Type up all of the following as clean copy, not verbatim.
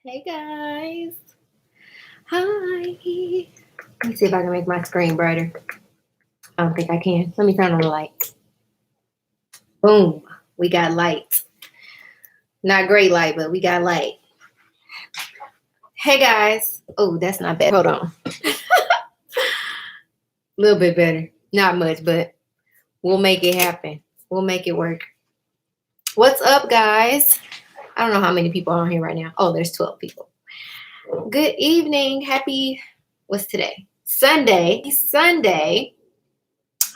Hey guys. Hi. Let me see if I can make my screen brighter. I don't think I can. Let me turn on the light. Boom. We got light. Not great light, but we got light. Hey guys. Oh, that's not bad. Hold on. A little bit better. Not much, but we'll make it happen. We'll make it work. What's up, guys? I don't know how many people are on here right now. Oh, there's 12 people. Good evening. Happy, what's today? Sunday.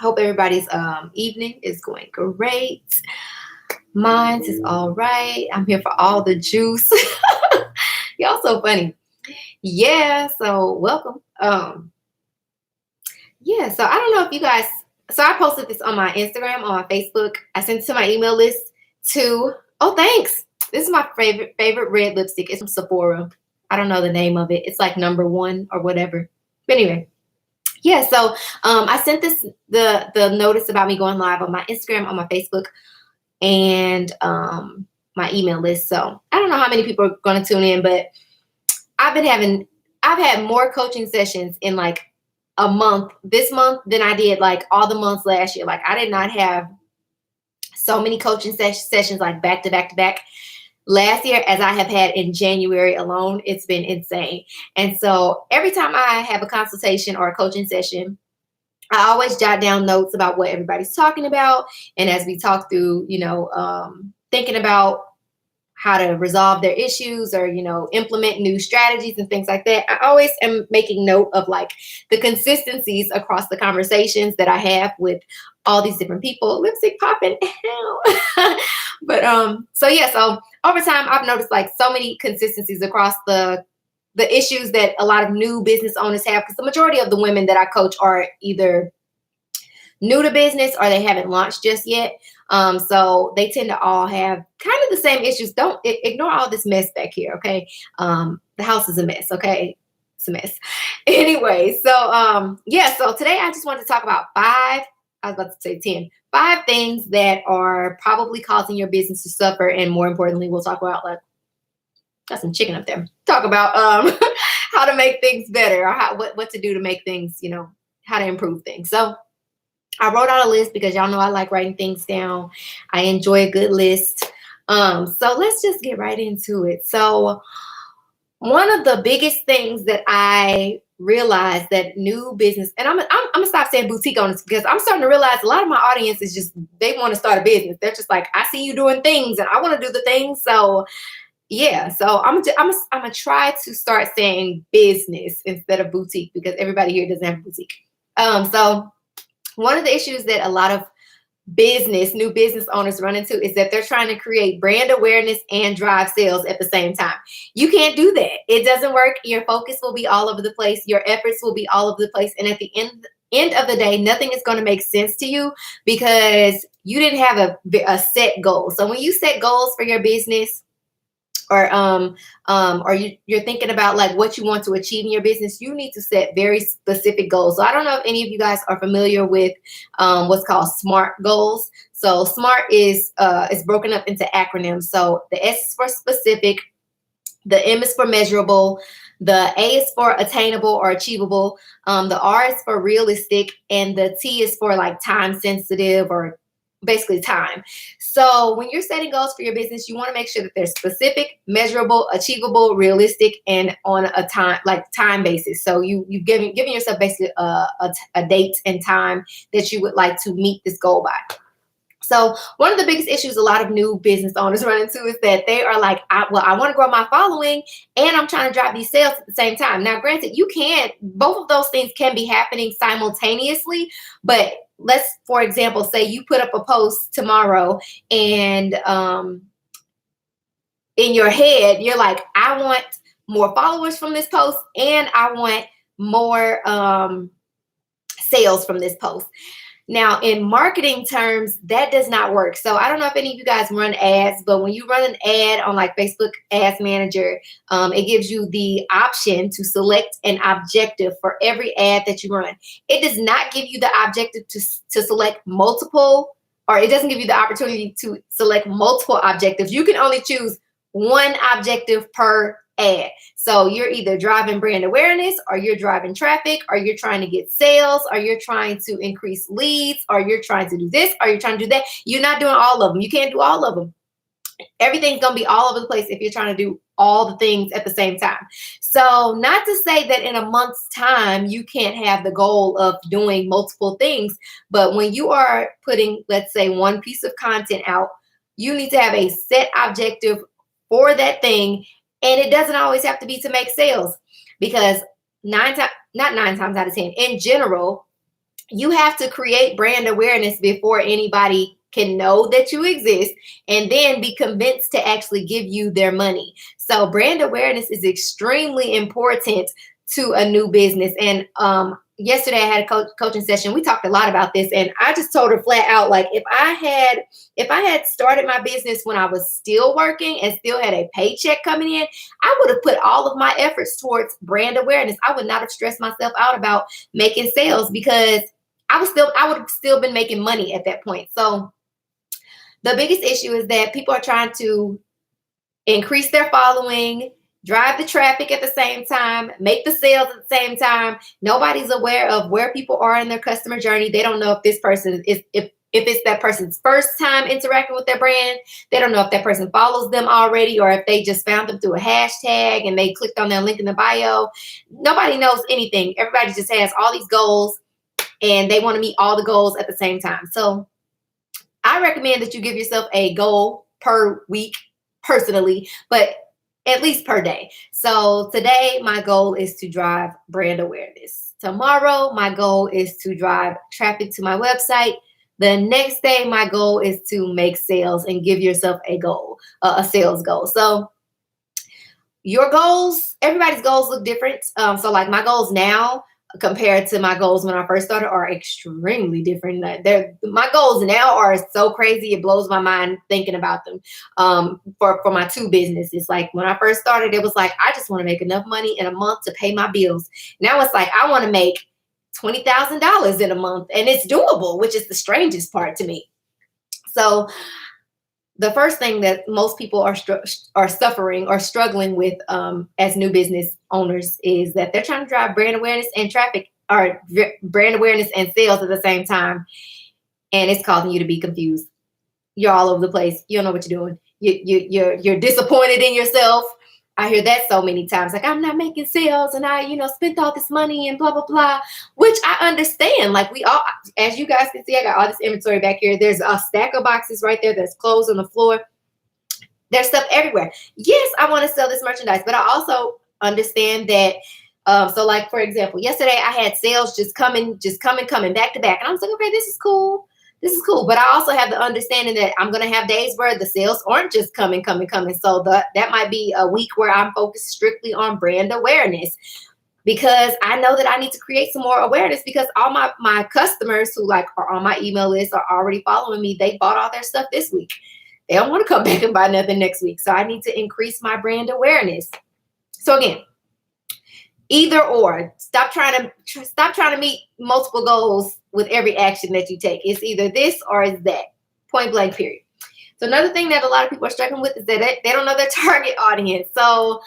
Hope everybody's evening is going great. Mine is all right. I'm here for all the juice. Y'all so funny. Yeah, so welcome. Yeah, so I don't know if you guys, so I posted this on my Instagram, on my Facebook. I sent it to my email list too. Oh, thanks. This is my favorite red lipstick. It's from Sephora. I don't know the name of it. It's like #1 or whatever. But anyway. Yeah, so I sent the notice about me going live on my Instagram, on my Facebook, and my email list. So I don't know how many people are going to tune in, but I've had more coaching sessions in like a month this month than I did like all the months last year. Like I did not have so many coaching sessions like back to back to back last year as I have had in January alone. It's been insane. And so every time I have a consultation or a coaching session, I always jot down notes about what everybody's talking about. And as we talk through, thinking about how to resolve their issues or, implement new strategies and things like that, I always am making note of like the consistencies across the conversations that I have with all these different people. Lipstick popping. But so over time I've noticed like so many consistencies across the issues that a lot of new business owners have, because the majority of the women that I coach are either new to business or they haven't launched just yet. So they tend to all have kind of the same issues. Don't ignore all this mess back here, okay? The house is a mess, okay? It's a mess. Anyway, so today I just wanted to talk about 5 things that are probably causing your business to suffer. And more importantly, we'll talk about like, got some chicken up there. Talk about how to make things better, or what to do to make things, how to improve things. So I wrote out a list because y'all know I like writing things down. I enjoy a good list. So let's just get right into it. So one of the biggest things that I realized that new business, and I'm gonna stop saying boutique owners, because I'm starting to realize a lot of my audience is just, they want to start a business. They're just like, I see you doing things and I want to do the things. So yeah, so I'm gonna try to start saying business instead of boutique, because everybody here doesn't have a boutique. So one of the issues that a lot of new business owners run into is that they're trying to create brand awareness and drive sales at the same time. You can't do that. It doesn't work. Your focus will be all over the place. Your efforts will be all over the place. And at the end of the day, nothing is going to make sense to you because you didn't have a set goal. So when you set goals for your business, or you're thinking about like what you want to achieve in your business, you need to set very specific goals. So I don't know if any of you guys are familiar with what's called SMART goals. So SMART is broken up into acronyms. So the S is for specific, the M is for measurable, the A is for attainable or achievable, the R is for realistic, and the T is for like time sensitive, or basically time. So when you're setting goals for your business, you want to make sure that they're specific, measurable, achievable, realistic, and on a time basis. So you've given yourself basically a date and time that you would like to meet this goal by. So one of the biggest issues a lot of new business owners run into is that they are like, I want to grow my following and I'm trying to drive these sales at the same time. Now, granted, both of those things can be happening simultaneously, but let's, for example, say you put up a post tomorrow and in your head, you're like, I want more followers from this post and I want more sales from this post. Now, in marketing terms, that does not work. So I don't know if any of you guys run ads, but when you run an ad on like Facebook Ads Manager, it gives you the option to select an objective for every ad that you run. It does not give you the objective to select multiple, or it doesn't give you the opportunity to select multiple objectives. You can only choose one objective per ad. So you're either driving brand awareness, or you're driving traffic, or you're trying to get sales, or you're trying to increase leads, or you're trying to do this, or you're trying to do that. You're not doing all of them. You can't do all of them. Everything's going to be all over the place if you're trying to do all the things at the same time. So not to say that in a month's time, you can't have the goal of doing multiple things, but when you are putting, let's say, one piece of content out, you need to have a set objective for that thing. And it doesn't always have to be to make sales, because not 9 times out of 10, in general, you have to create brand awareness before anybody can know that you exist and then be convinced to actually give you their money. So brand awareness is extremely important to a new business. And yesterday I had a coaching session. We talked a lot about this, and I just told her flat out, like, if I had started my business when I was still working and still had a paycheck coming in, I would have put all of my efforts towards brand awareness. I would not have stressed myself out about making sales, because I would have still been making money at that point. So the biggest issue is that people are trying to increase their following, drive the traffic at the same time, make the sales at the same time. Nobody's aware of where people are in their customer journey. They don't know if this person is, if it's that person's first time interacting with their brand. They don't know if that person follows them already, or if they just found them through a hashtag and they clicked on their link in the bio. Nobody knows anything. Everybody just has all these goals, and they want to meet all the goals at the same time. So I recommend that you give yourself a goal per week personally, but at least per day. So today, my goal is to drive brand awareness. Tomorrow, my goal is to drive traffic to my website. The next day, my goal is to make sales, and give yourself a goal, a sales goal. So your goals, everybody's goals look different. So like my goals now compared to my goals when I first started are extremely different. My goals now are so crazy, it blows my mind thinking about them. For my two businesses, like when I first started, it was like, I just want to make enough money in a month to pay my bills. Now it's like, I want to make $20,000 in a month, and it's doable, which is the strangest part to me. So the first thing that most people are suffering or struggling with as new business owners is that they're trying to drive brand awareness and traffic, or brand awareness and sales at the same time. And it's causing you to be confused. You're all over the place. You don't know what you're doing. You're disappointed in yourself. I hear that so many times, like, I'm not making sales, and I, spent all this money and blah, blah, blah, which I understand. Like, we all, as you guys can see, I got all this inventory back here. There's a stack of boxes right there. There's clothes on the floor. There's stuff everywhere. Yes, I want to sell this merchandise, but I also understand that. So like, for example, yesterday I had sales just coming back to back. And I was like, okay, this is cool. This is cool. But I also have the understanding that I'm going to have days where the sales aren't just coming. So that might be a week where I'm focused strictly on brand awareness, because I know that I need to create some more awareness, because all my customers who like are on my email list are already following me. They bought all their stuff this week. They don't want to come back and buy nothing next week. So I need to increase my brand awareness. So again, either or. Stop trying to meet multiple goals with every action that you take. It's either this or it's that. Point blank, period. So another thing that a lot of people are struggling with is that they don't know their target audience. So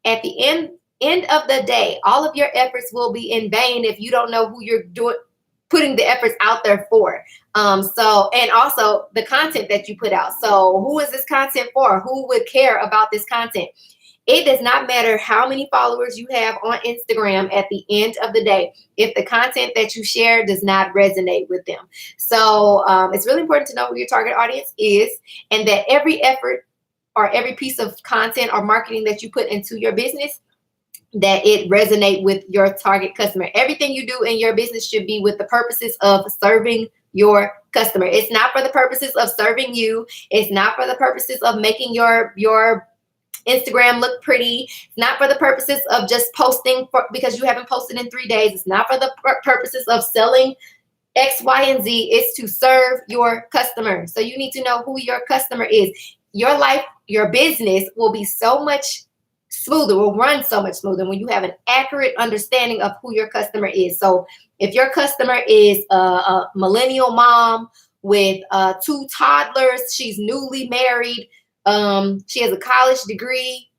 at the end of the day, all of your efforts will be in vain if you don't know who you're putting the efforts out there for. And also the content that you put out. So who is this content for? Who would care about this content? It does not matter how many followers you have on Instagram at the end of the day, if the content that you share does not resonate with them. So it's really important to know who your target audience is, and that every effort or every piece of content or marketing that you put into your business, that it resonate with your target customer. Everything you do in your business should be with the purposes of serving your customer. It's not for the purposes of serving you. It's not for the purposes of making your Instagram look pretty. It's not for the purposes of just posting because you haven't posted in 3 days. It's not for the purposes of selling X, Y, and Z. It's to serve your customer. So you need to know who your customer is. Your life, your business will be so much smoother, will run so much smoother when you have an accurate understanding of who your customer is. So if your customer is a millennial mom with 2 toddlers, she's newly married, she has a college degree,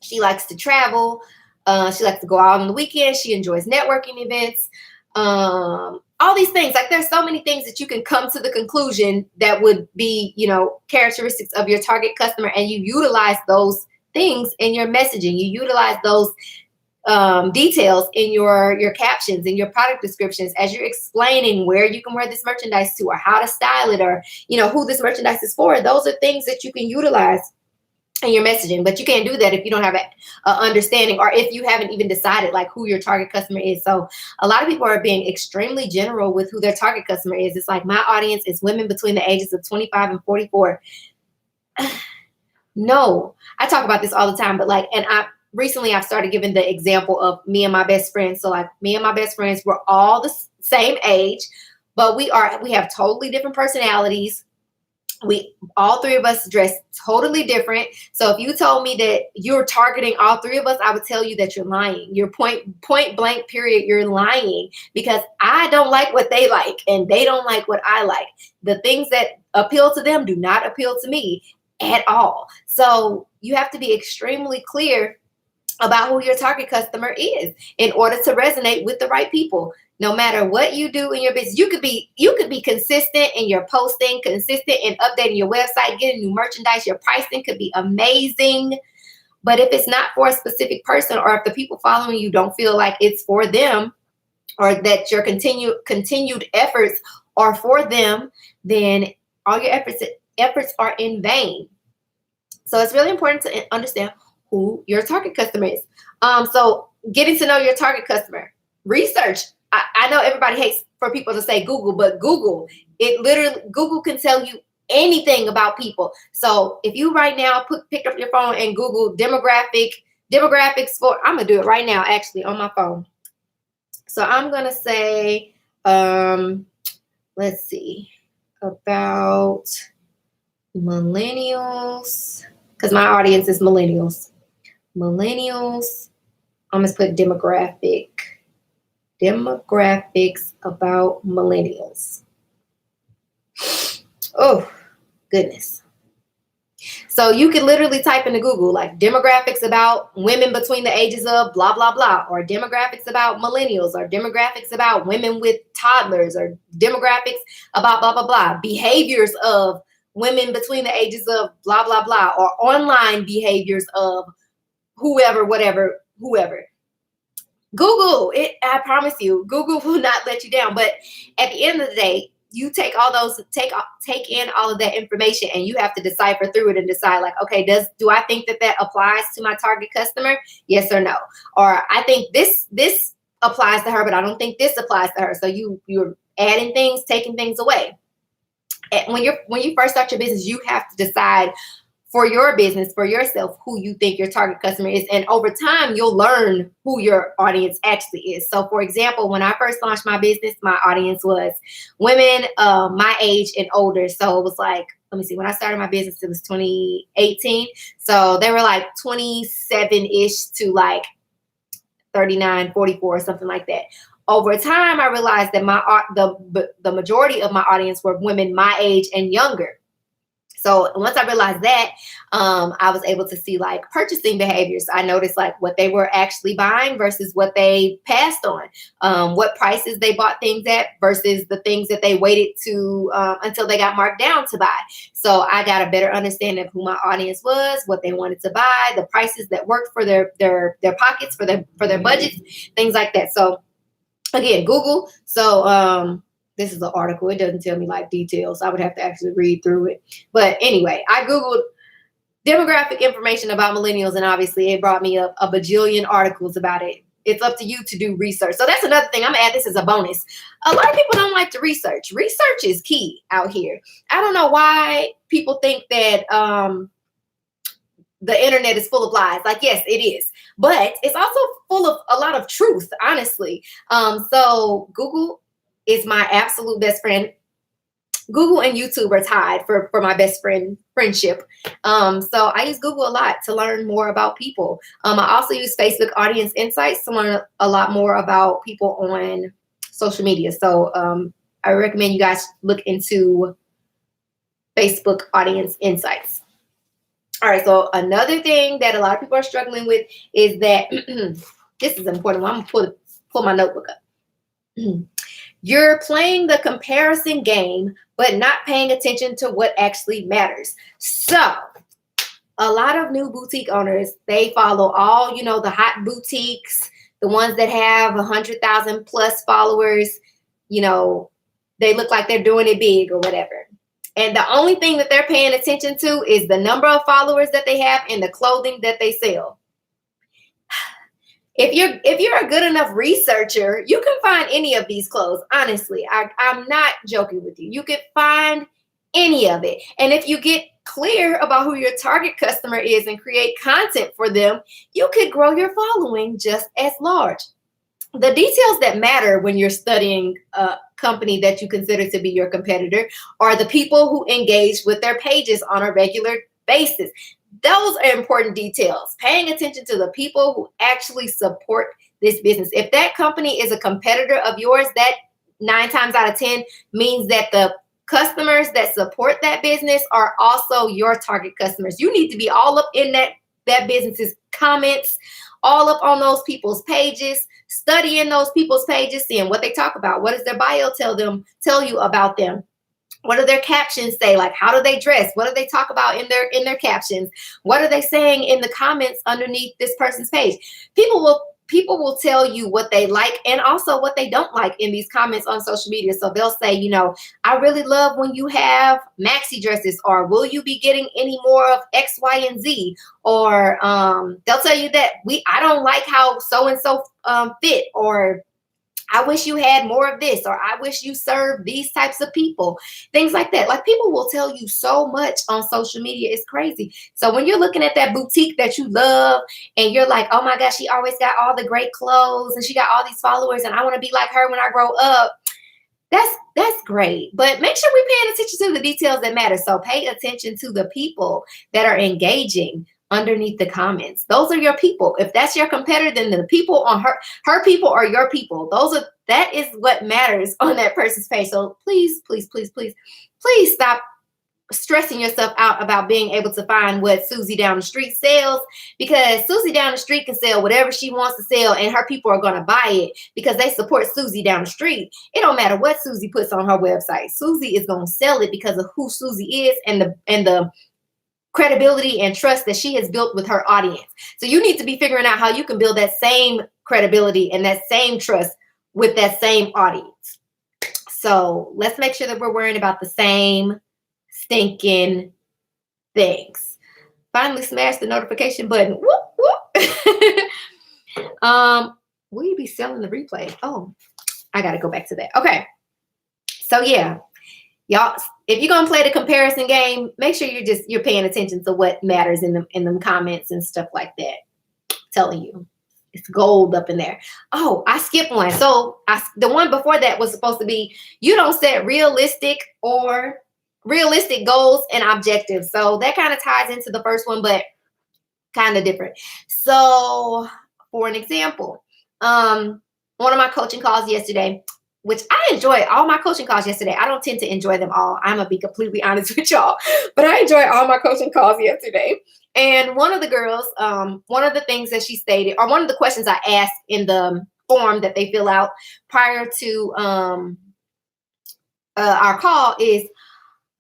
She likes to travel. She likes to go out on the weekends. She enjoys networking events. All these things. Like there's so many things that you can come to the conclusion that would be, characteristics of your target customer, and you utilize those things in your messaging. You utilize those details in your captions, in your product descriptions, as you're explaining where you can wear this merchandise to, or how to style it, or who this merchandise is for. Those are things that you can utilize in your messaging. But you can't do that if you don't have an understanding, or if you haven't even decided like who your target customer is. So a lot of people are being extremely general with who their target customer is. It's like, my audience is women between the ages of 25 and 44. No, I talk about this all the time, but recently I've started giving the example of me and my best friends. So like, me and my best friends, we're all the same age, but we have totally different personalities. All three of us dress totally different. So if you told me that you're targeting all three of us, I would tell you that you're lying. You're point blank period. You're lying, because I don't like what they like, and they don't like what I like. The things that appeal to them do not appeal to me at all. So you have to be extremely clear about who your target customer is in order to resonate with the right people. No matter what you do in your business, you could be consistent in your posting, consistent in updating your website, getting new merchandise. Your pricing could be amazing, but if it's not for a specific person, or if the people following you don't feel like it's for them, or that your continued efforts are for them, then all your efforts are in vain. So it's really important to understand who your target customer is. So getting to know your target customer, research. I know everybody hates for people to say Google, but Google can tell you anything about people. So if you right now pick up your phone and Google demographics for, I'm gonna do it right now, actually, on my phone. So I'm gonna say, let's see, about millennials, because my audience is millennials. I'm gonna put demographics about millennials. Oh, goodness. So you can literally type into Google like demographics about women between the ages of blah, blah, blah, or demographics about millennials, or demographics about women with toddlers, or demographics about blah, blah, blah, behaviors of women between the ages of blah, blah, blah, or online behaviors of whoever, whatever, whoever. Google it. I promise you, Google will not let you down. But at the end of the day, you take in all of that information, and you have to decipher through it and decide like, okay, do I think that applies to my target customer? Yes or no. Or I think this applies to her, but I don't think this applies to her. So you're adding things, taking things away. And when you first start your business, you have to decide for your business, for yourself, who you think your target customer is. And over time, you'll learn who your audience actually is. So for example, when I first launched my business, my audience was women my age and older. So it was like, let me see, when I started my business, it was 2018. So they were like 27-ish to like 39, 44, or something like that. Over time, I realized that the majority of my audience were women my age and younger. So once I realized that, I was able to see like purchasing behaviors. I noticed like what they were actually buying versus what they passed on, what prices they bought things at versus the things that they waited to until they got marked down to buy. So I got a better understanding of who my audience was, what they wanted to buy, the prices that worked for their pockets, for their budgets, things like that. So again, Google. So this is an article. It doesn't tell me like details. I would have to actually read through it. But anyway, I Googled demographic information about millennials, and obviously it brought me up a bajillion articles about it. It's up to you to do research. So that's another thing. I'm gonna add this as a bonus. A lot of people don't like to research. Research is key out here. I don't know why people think that the internet is full of lies. Like, yes, it is, but it's also full of a lot of truth, honestly. So Google is my absolute best friend. Google and YouTube are tied for my best friendship. So I use Google a lot to learn more about people. I also use Facebook Audience Insights to learn a lot more about people on social media. So I recommend you guys look into Facebook Audience Insights. All right, so another thing that a lot of people are struggling with is that this is important. I'm gonna pull my notebook up. You're playing the comparison game, but not paying attention to what actually matters. So a lot of new boutique owners, they follow all, the hot boutiques, the ones that have 100,000 plus followers, they look like they're doing it big or whatever. And the only thing that they're paying attention to is the number of followers that they have and the clothing that they sell. If you're a good enough researcher, you can find any of these clothes. Honestly, I'm not joking with you. You can find any of it. And if you get clear about who your target customer is and create content for them, you could grow your following just as large. The details that matter when you're studying a company that you consider to be your competitor are the people who engage with their pages on a regular basis. Those are important details. Paying attention to the people who actually support this business. If that company is a competitor of yours, that 9 times out of 10 means that the customers that support that business are also your target customers. You need to be all up in that business's comments, all up on those people's pages, studying those people's pages, seeing what they talk about. What does their bio tell you about them? What do their captions say? Like, how do they dress? What do they talk about in their captions? What are they saying in the comments underneath this person's page? People will tell you what they like and also what they don't like in these comments on social media. So they'll say, I really love when you have maxi dresses, or will you be getting any more of X, Y, and Z? Or they'll tell you that I don't like how so-and-so fit, or I wish you had more of this, or I wish you served these types of people, things like that. Like, people will tell you so much on social media. It's crazy. So when you're looking at that boutique that you love and you're like, oh my gosh, she always got all the great clothes and she got all these followers and I want to be like her when I grow up. That's great. But make sure we're paying attention to the details that matter. So pay attention to the people that are engaging underneath the comments. Those are your people. If that's your competitor, then the people on her people are your people. That is what matters on that person's page. So please, please, please, please, please stop stressing yourself out about being able to find what Susie down the street sells, because Susie down the street can sell whatever she wants to sell and her people are going to buy it because they support Susie down the street. It don't matter what Susie puts on her website. Susie is going to sell it because of who Susie is and the credibility and trust that she has built with her audience. So you need to be figuring out how you can build that same credibility and that same trust with that same audience. So let's make sure that we're worrying about the same stinking things. Finally smash the notification button. Whoop, whoop. Will you be selling the replay? Oh, I got to go back to that. Okay. So yeah, y'all, if you're going to play the comparison game, make sure you're paying attention to what matters in them comments and stuff like that. I'm telling you, it's gold up in there. Oh, I skipped one. So the one before that was supposed to be, you don't set realistic goals and objectives. So that kind of ties into the first one, but kind of different. So for an example, one of my coaching calls yesterday, which I enjoyed all my coaching calls yesterday. I don't tend to enjoy them all. I'm going to be completely honest with y'all, but I enjoyed all my coaching calls yesterday. And one of the girls, one of the things that she stated, or one of the questions I asked in the form that they fill out prior to our call is,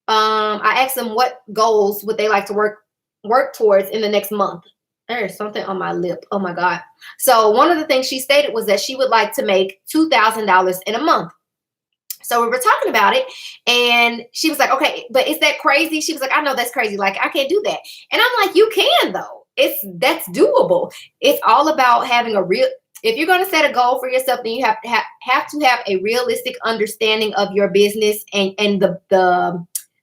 I asked them what goals would they like to work towards in the next month. There's something on my lip. Oh my God. So one of the things she stated was that she would like to make $2,000 in a month. So we were talking about it and she was like, okay, but is that crazy? She was like, I know that's crazy. Like, I can't do that. And I'm like, you can though. That's doable. It's all about having if you're going to set a goal for yourself, then you have to have a realistic understanding of your business and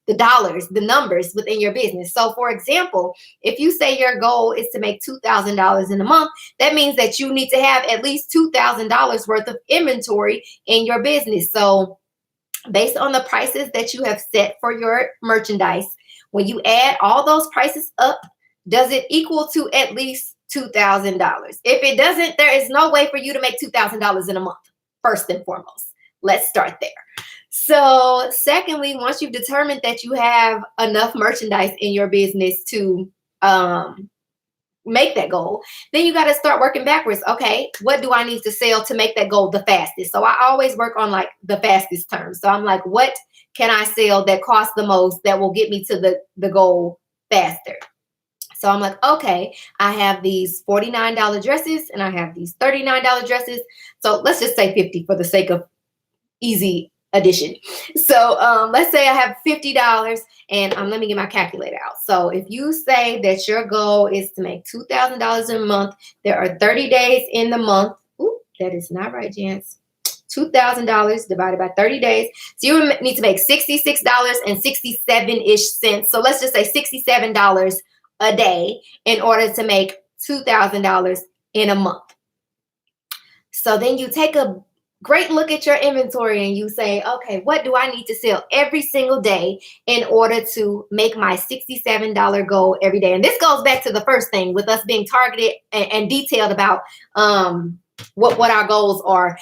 the dollars, the numbers within your business. So for example, if you say your goal is to make $2,000 in a month, that means that you need to have at least $2,000 worth of inventory in your business. So based on the prices that you have set for your merchandise, when you add all those prices up, does it equal to at least $2,000? If it doesn't, there is no way for you to make $2,000 in a month, first and foremost. Let's start there. So secondly, once you've determined that you have enough merchandise in your business to make that goal, then you got to start working backwards. Okay, what do I need to sell to make that goal the fastest? So I always work on like the fastest terms. So I'm like, what can I sell that costs the most that will get me to the goal faster? So I'm like, okay, I have these $49 dresses and I have these $39 dresses. So let's just say 50 for the sake of easy addition. So let's say I have $50 and let me get my calculator out. So if you say that your goal is to make $2,000 a month, there are 30 days in the month. Ooh, that is not right, Jance. $2,000 divided by 30 days. So you need to make $66.67-ish cents. So let's just say $67 a day in order to make $2,000 in a month. So then you take a great look at your inventory and you say, okay, what do I need to sell every single day in order to make my $67 goal every day? And this goes back to the first thing with us being targeted and detailed about what our goals are.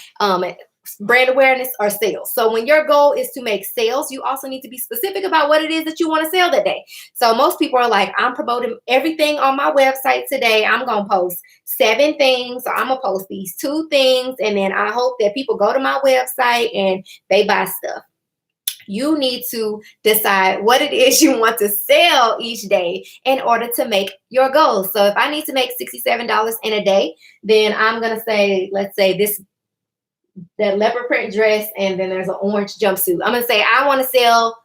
Brand awareness or sales. So when your goal is to make sales, you also need to be specific about what it is that you want to sell that day. So most people are like, I'm promoting everything on my website today. I'm going to post 7 things, or I'm going to post these 2 things. And then I hope that people go to my website and they buy stuff. You need to decide what it is you want to sell each day in order to make your goals. So if I need to make $67 in a day, then I'm going to say, let's say that leopard print dress, and then there's an orange jumpsuit. I'm going to say I want to sell,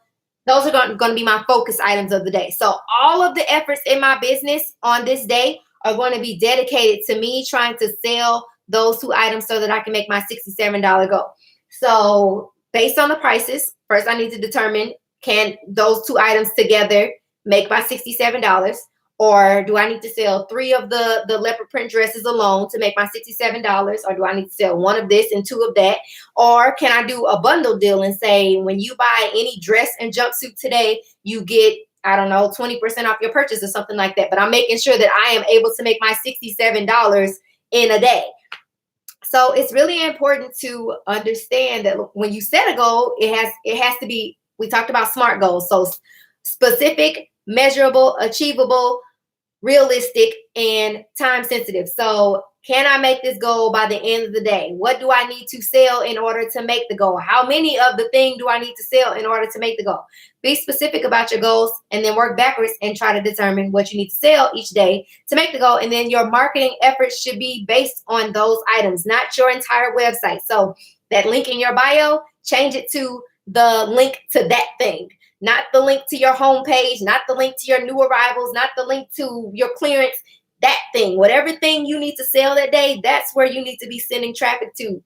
those are going to be my focus items of the day. So all of the efforts in my business on this day are going to be dedicated to me trying to sell those 2 items so that I can make my $67 goal. So based on the prices, first I need to determine, can those 2 items together make my $67? Or do I need to sell 3 of the leopard print dresses alone to make my $67? Or do I need to sell 1 of this and 2 of that? Or can I do a bundle deal and say, when you buy any dress and jumpsuit today, you get, I don't know, 20% off your purchase or something like that. But I'm making sure that I am able to make my $67 in a day. So it's really important to understand that when you set a goal, it has to be, we talked about SMART goals. So specific, measurable, achievable, realistic, and time sensitive. So can I make this goal by the end of the day? What do I need to sell in order to make the goal? How many of the thing do I need to sell in order to make the goal? Be specific about your goals and then work backwards and try to determine what you need to sell each day to make the goal. And then your marketing efforts should be based on those items, not your entire website. So that link in your bio, change it to the link to that thing. Not the link to your homepage, not the link to your new arrivals, not the link to your clearance, that thing. Whatever thing you need to sell that day, that's where you need to be sending traffic to.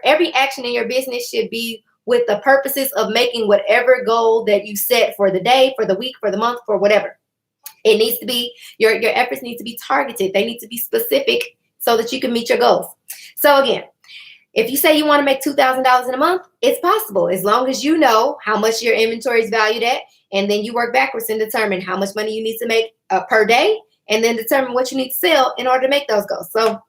Every action in your business should be with the purposes of making whatever goal that you set for the day, for the week, for the month, for whatever. It needs to be, your efforts need to be targeted. They need to be specific so that you can meet your goals. So again, if you say you want to make $2,000 in a month, it's possible as long as you know how much your inventory is valued at, and then you work backwards and determine how much money you need to make per day, and then determine what you need to sell in order to make those goals. So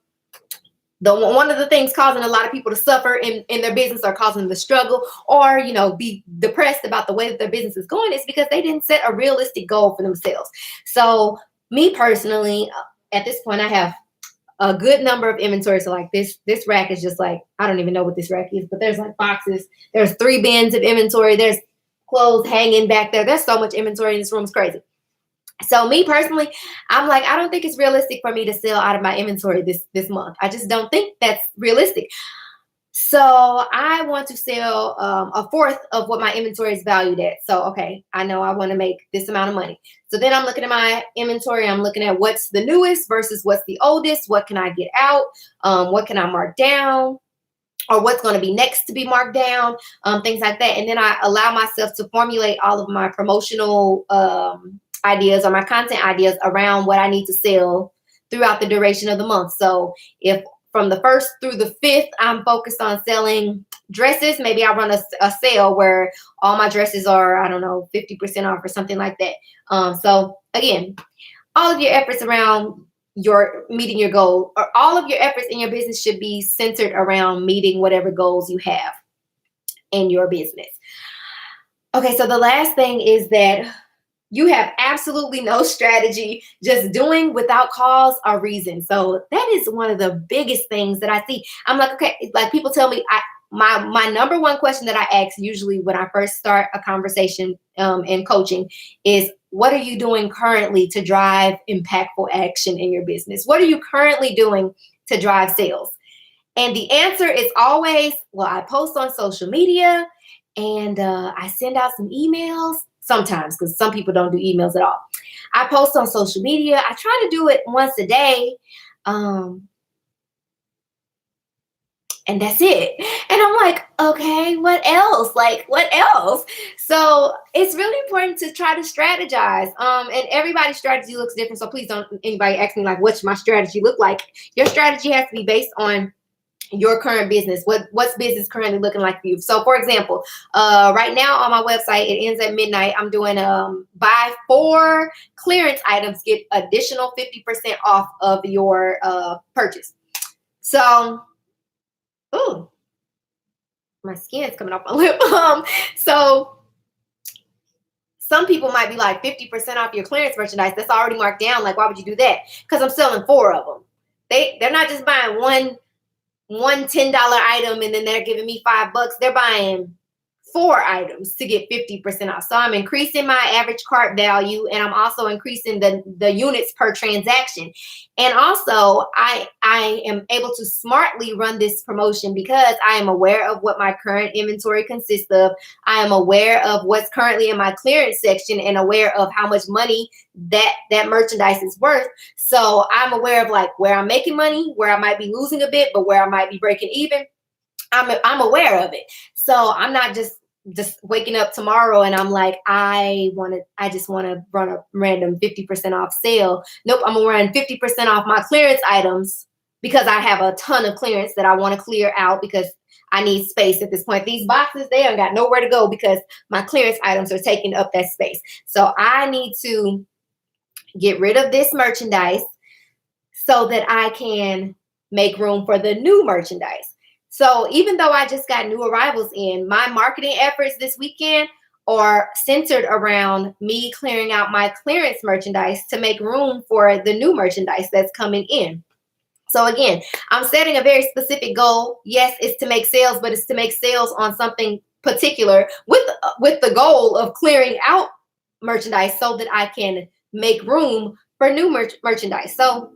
one of the things causing a lot of people to suffer in their business or causing them to struggle or, be depressed about the way that their business is going is because they didn't set a realistic goal for themselves. So me personally, at this point, I have a good number of inventory. So like this rack is just like, I don't even know what this rack is, but there's like boxes. There's 3 bins of inventory. There's clothes hanging back there. There's so much inventory in this room. It's crazy. So me personally, I'm like, I don't think it's realistic for me to sell out of my inventory this month. I just don't think that's realistic. So I want to sell 1/4 of what my inventory is valued at. So, okay, I know I want to make this amount of money. So then I'm looking at my inventory. I'm looking at what's the newest versus what's the oldest. What can I get out? What can I mark down? Or what's going to be next to be marked down? Things like that. And then I allow myself to formulate all of my promotional ideas or my content ideas around what I need to sell throughout the duration of the month. So if from the 1st through the 5th, I'm focused on selling dresses. Maybe I run a sale where all my dresses are, I don't know, 50% off or something like that. So again, all of your efforts around your meeting your goal, or all of your efforts in your business should be centered around meeting whatever goals you have in your business. Okay, so the last thing is that You have absolutely no strategy, just doing without cause or reason. So that is one of the biggest things that I see. I'm like, okay, like people tell me, my number one question that I ask usually when I first start a conversation in coaching is, what are you doing currently to drive impactful action in your business? What are you currently doing to drive sales? And the answer is always, well, I post on social media and I send out some emails sometimes, because some people don't do emails at all. I post on social media. I try to do it once a day. Um, and that's it. And I'm like, okay, what else? Like, what else? So it's really important to try to strategize. And everybody's strategy looks different. So please don't anybody ask me like, what's my strategy look like? Your strategy has to be based on your current business. What's business currently looking like for you? So for example, right now on my website, it ends at midnight. I'm doing buy 4 clearance items, get additional 50% off of your purchase. So, ooh, my skin's coming off my lip. So some people might be like, 50% off your clearance merchandise, that's already marked down. Like, why would you do that? Because I'm selling 4 of them. They're not just buying one $10 item and then they're giving me $5. They're buying 4 items to get 50% off. So I'm increasing my average cart value, and I'm also increasing the units per transaction. And also I am able to smartly run this promotion because I am aware of what my current inventory consists of. I am aware of what's currently in my clearance section and aware of how much money that merchandise is worth. So I'm aware of like where I'm making money, where I might be losing a bit, but where I might be breaking even. I'm aware of it. So I'm not just waking up tomorrow and I'm like, I just want to run a random 50% off sale. Nope, I'm gonna run 50% off my clearance items because I have a ton of clearance that I want to clear out because I need space at this point. These boxes, they ain't got nowhere to go because my clearance items are taking up that space. So I need to get rid of this merchandise so that I can make room for the new merchandise. So even though I just got new arrivals in, my marketing efforts this weekend are centered around me clearing out my clearance merchandise to make room for the new merchandise that's coming in. So again, I'm setting a very specific goal. Yes, it's to make sales, but it's to make sales on something particular with the goal of clearing out merchandise so that I can make room for new merchandise. So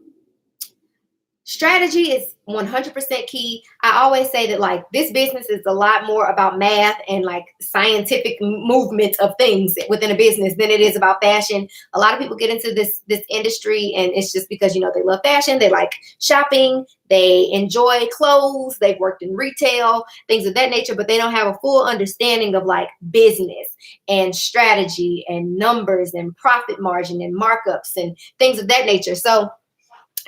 strategy is 100% key. I always say that like this business is a lot more about math and like scientific movement of things within a business than it is about fashion. A lot of people get into this industry and it's just because, you know, they love fashion, they like shopping, they enjoy clothes, they've worked in retail, things of that nature, but they don't have a full understanding of like business and strategy and numbers and profit margin and markups and things of that nature. So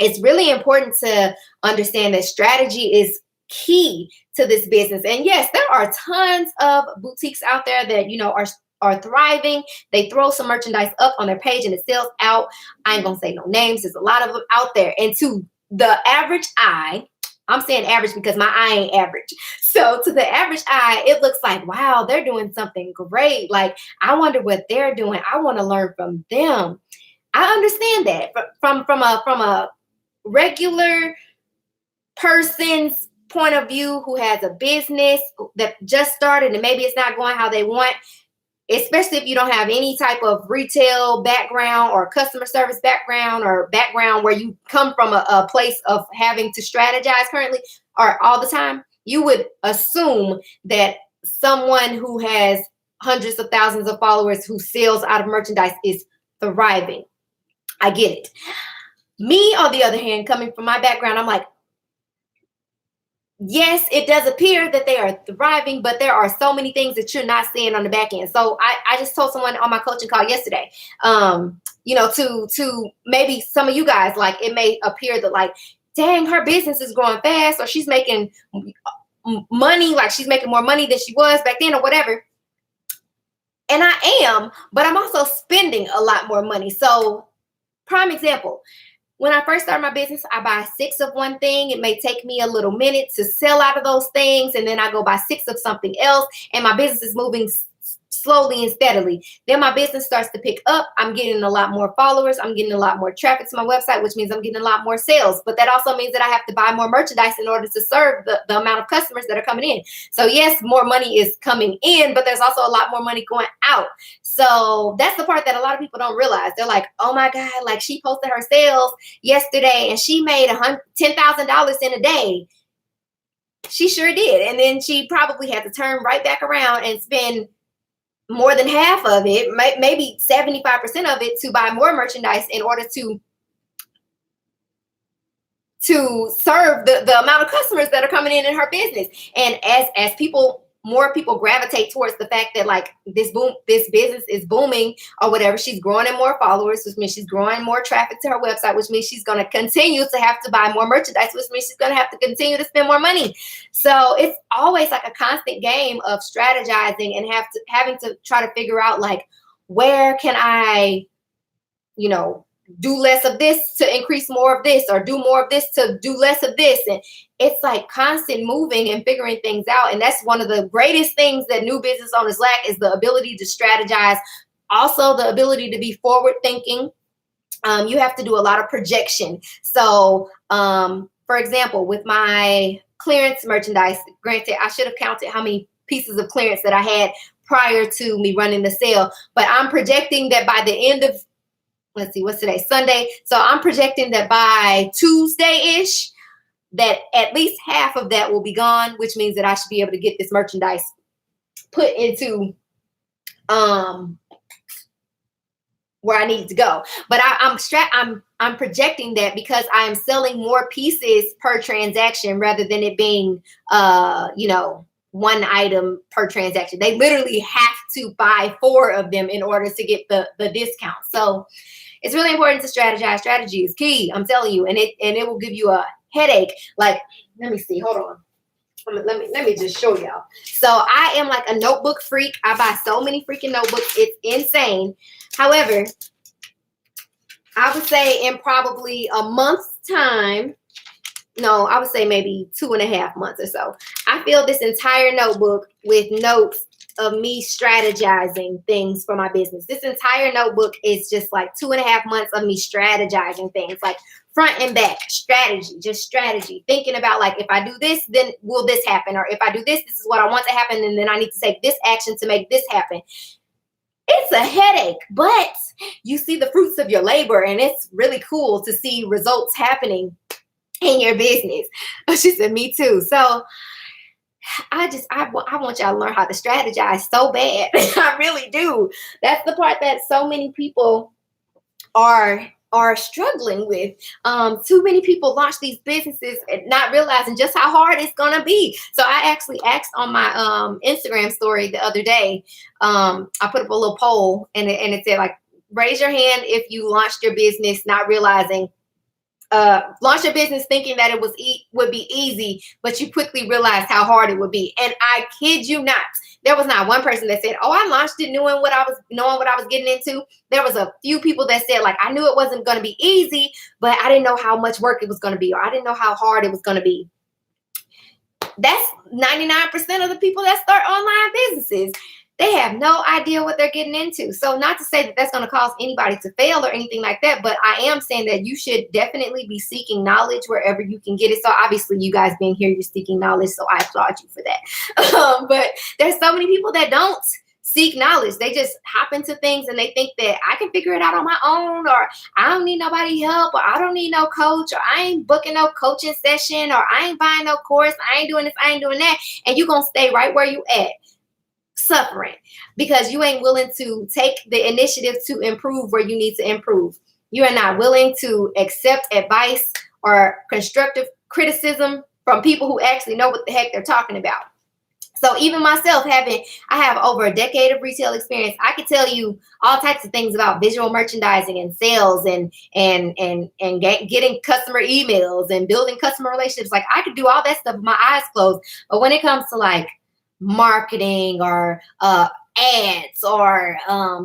it's really important to understand that strategy is key to this business. And yes, there are tons of boutiques out there that, you know, are thriving. They throw some merchandise up on their page and it sells out. I ain't gonna say no names. There's a lot of them out there. And to the average eye, I'm saying average because my eye ain't average. So to the average eye, it looks like, wow, they're doing something great. Like, I wonder what they're doing. I want to learn from them. I understand that from a regular person's point of view who has a business that just started and maybe it's not going how they want, especially if you don't have any type of retail background or customer service background or background where you come from a place of having to strategize currently or all the time, you would assume that someone who has hundreds of thousands of followers who sells out of merchandise is thriving. I get it. Me, on the other hand, coming from my background, I'm like, yes, it does appear that they are thriving, but there are so many things that you're not seeing on the back end. So I just told someone on my coaching call yesterday, you know, to maybe some of you guys, like it may appear that like, dang, her business is growing fast or she's making money, like she's making more money than she was back then or whatever. And I am, but I'm also spending a lot more money. So prime example, when I first started my business, I buy 6 of one thing. It may take me a little minute to sell out of those things. And then I go buy 6 of something else. And my business is moving slowly and steadily. Then my business starts to pick up. I'm getting a lot more followers. I'm getting a lot more traffic to my website, which means I'm getting a lot more sales. But that also means that I have to buy more merchandise in order to serve the amount of customers that are coming in. So yes, more money is coming in, but there's also a lot more money going out. So that's the part that a lot of people don't realize. They're like, oh my God, like she posted her sales yesterday and she made $10,000 in a day. She sure did. And then she probably had to turn right back around and spend more than half of it, maybe 75% of it, to buy more merchandise in order to serve the amount of customers that are coming in her business. And as more people gravitate towards the fact that like this business is booming or whatever, she's growing in more followers, which means she's growing more traffic to her website, which means she's going to continue to have to buy more merchandise, which means she's going to have to continue to spend more money. So it's always like a constant game of strategizing and having to try to figure out like, where can I, do less of this to increase more of this, or do more of this to do less of this. And it's like constant moving and figuring things out. And that's one of the greatest things that new business owners lack, is the ability to strategize. Also, the ability to be forward thinking. You have to do a lot of projection. So, for example, with my clearance merchandise, granted, I should have counted how many pieces of clearance that I had prior to me running the sale, but I'm projecting that by the end of, let's see, what's today? Sunday. So I'm projecting that by Tuesday-ish, that at least half of that will be gone, which means that I should be able to get this merchandise put into where I need it to go. But I'm projecting that because I am selling more pieces per transaction rather than it being one item per transaction. They literally have to buy 4 of them in order to get the discount. So it's really important to strategize. Strategy is key, I'm telling you, and it will give you a headache. Like, let me see, hold on. Let me just show y'all. So I am like a notebook freak. I buy so many freaking notebooks. It's insane. However, I would say in probably a month's time, no, I would say maybe 2.5 months or so, I fill this entire notebook with notes of me strategizing things for my business. This entire notebook is just like 2.5 months of me strategizing things, like front and back strategy, just strategy, thinking about like, if I do this, then will this happen? Or if I do this, this is what I want to happen. And then I need to take this action to make this happen. It's a headache, but you see the fruits of your labor, and it's really cool to see results happening in your business. She said, me too. So I want y'all to learn how to strategize so bad. I really do. That's the part that so many people are struggling with. Too many people launch these businesses and not realizing just how hard it's gonna be. So I actually asked on my Instagram story the other day. I put up a little poll, and it said like, raise your hand if you launched your business not realizing. Launch your business thinking that it would be easy, but you quickly realized how hard it would be. And I kid you not, there was not one person that said, "Oh, I launched it knowing what I was getting into." There was a few people that said, like, "I knew it wasn't going to be easy, but I didn't know how much work it was going to be, or I didn't know how hard it was going to be." That's 99% of the people that start online businesses. They have no idea what they're getting into. So not to say that that's going to cause anybody to fail or anything like that, but I am saying that you should definitely be seeking knowledge wherever you can get it. So obviously you guys being here, you're seeking knowledge, so I applaud you for that. But there's so many people that don't seek knowledge. They just hop into things and they think that I can figure it out on my own, or I don't need nobody help, or I don't need no coach, or I ain't booking no coaching session, or I ain't buying no course, I ain't doing this, I ain't doing that. And you're going to stay right where you at, suffering, because you ain't willing to take the initiative to improve where you need to improve. You are not willing to accept advice or constructive criticism from people who actually know what the heck they're talking about. So even myself, I have over a decade of retail experience. I could tell you all types of things about visual merchandising and sales and getting customer emails and building customer relationships. Like, I could do all that stuff with my eyes closed. But when it comes to like marketing or ads or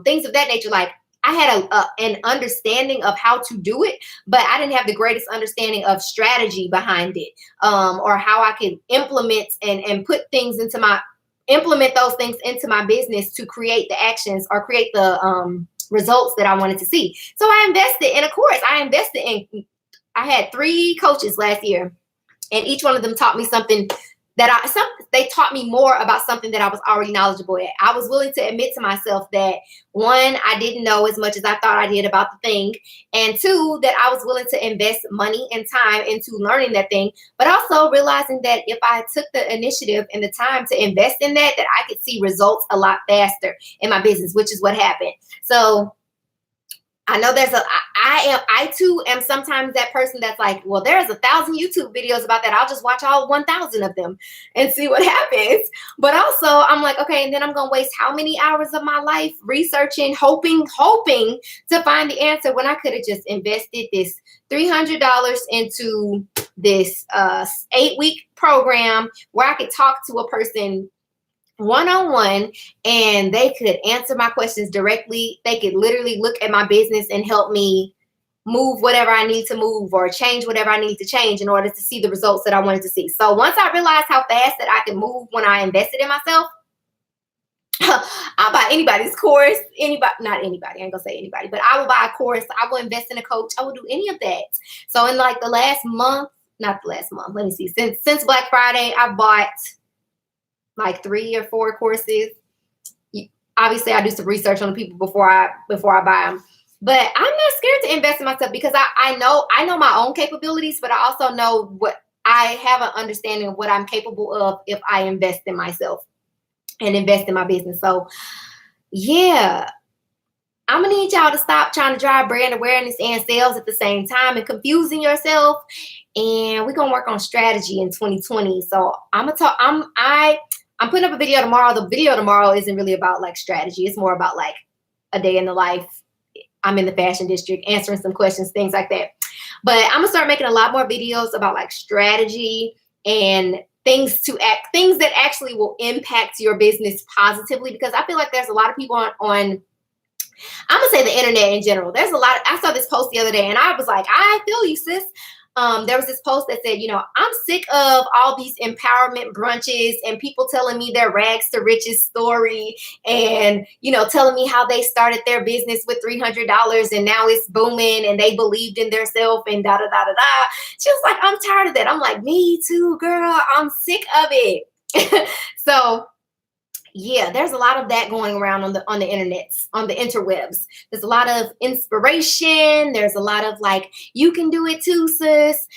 things of that nature, like, I had an understanding of how to do it, but I didn't have the greatest understanding of strategy behind it, or how I could implement and put things into my implement those things into my business to create the actions or create the results that I wanted to see. So I invested in a course. I had 3 coaches last year, and each one of them taught me something they taught me more about something that I was already knowledgeable at. I was willing to admit to myself that, 1, I didn't know as much as I thought I did about the thing, and 2, that I was willing to invest money and time into learning that thing, but also realizing that if I took the initiative and the time to invest in that I could see results a lot faster in my business, which is what happened. So I know I too am sometimes that person that's like, well, there's 1,000 YouTube videos about that. I'll just watch all 1,000 of them and see what happens. But also I'm like, okay, and then I'm going to waste how many hours of my life researching, hoping to find the answer when I could have just invested this $300 into this 8-week program where I could talk to a person one-on-one, and they could answer my questions directly. They could literally look at my business and help me move whatever I need to move or change whatever I need to change in order to see the results that I wanted to see. So once I realized how fast that I could move when I invested in myself, I'll buy anybody's course. Not anybody, I ain't gonna say anybody, but I will buy a course. I will invest in a coach. I will do any of that. So in like the last month, not the last month, let me see, since Black Friday, I bought like 3 or 4 courses. Obviously, I do some research on the people before I buy them. But I'm not scared to invest in myself because I know my own capabilities, but I also know what I have an understanding of what I'm capable of if I invest in myself and invest in my business. So yeah, I'm gonna need y'all to stop trying to drive brand awareness and sales at the same time and confusing yourself. And we're gonna work on strategy in 2020. So I'm putting up a video tomorrow. The video tomorrow isn't really about like strategy. It's more about like a day in the life. I'm in the fashion district, answering some questions, things like that. But I'm gonna start making a lot more videos about like strategy and things that actually will impact your business positively, because I feel like there's a lot of people on I'm gonna say the internet in general. There's a lot. I saw this post the other day and I was like, I feel you, sis. There was this post that said, I'm sick of all these empowerment brunches and people telling me their rags to riches story and, telling me how they started their business with $300 and now it's booming and they believed in their self and da da da da da. She was like, I'm tired of that. I'm like, me too, girl. I'm sick of it. So yeah, there's a lot of that going around on the internet, on the interwebs. There's a lot of inspiration. There's a lot of like, you can do it too, sis.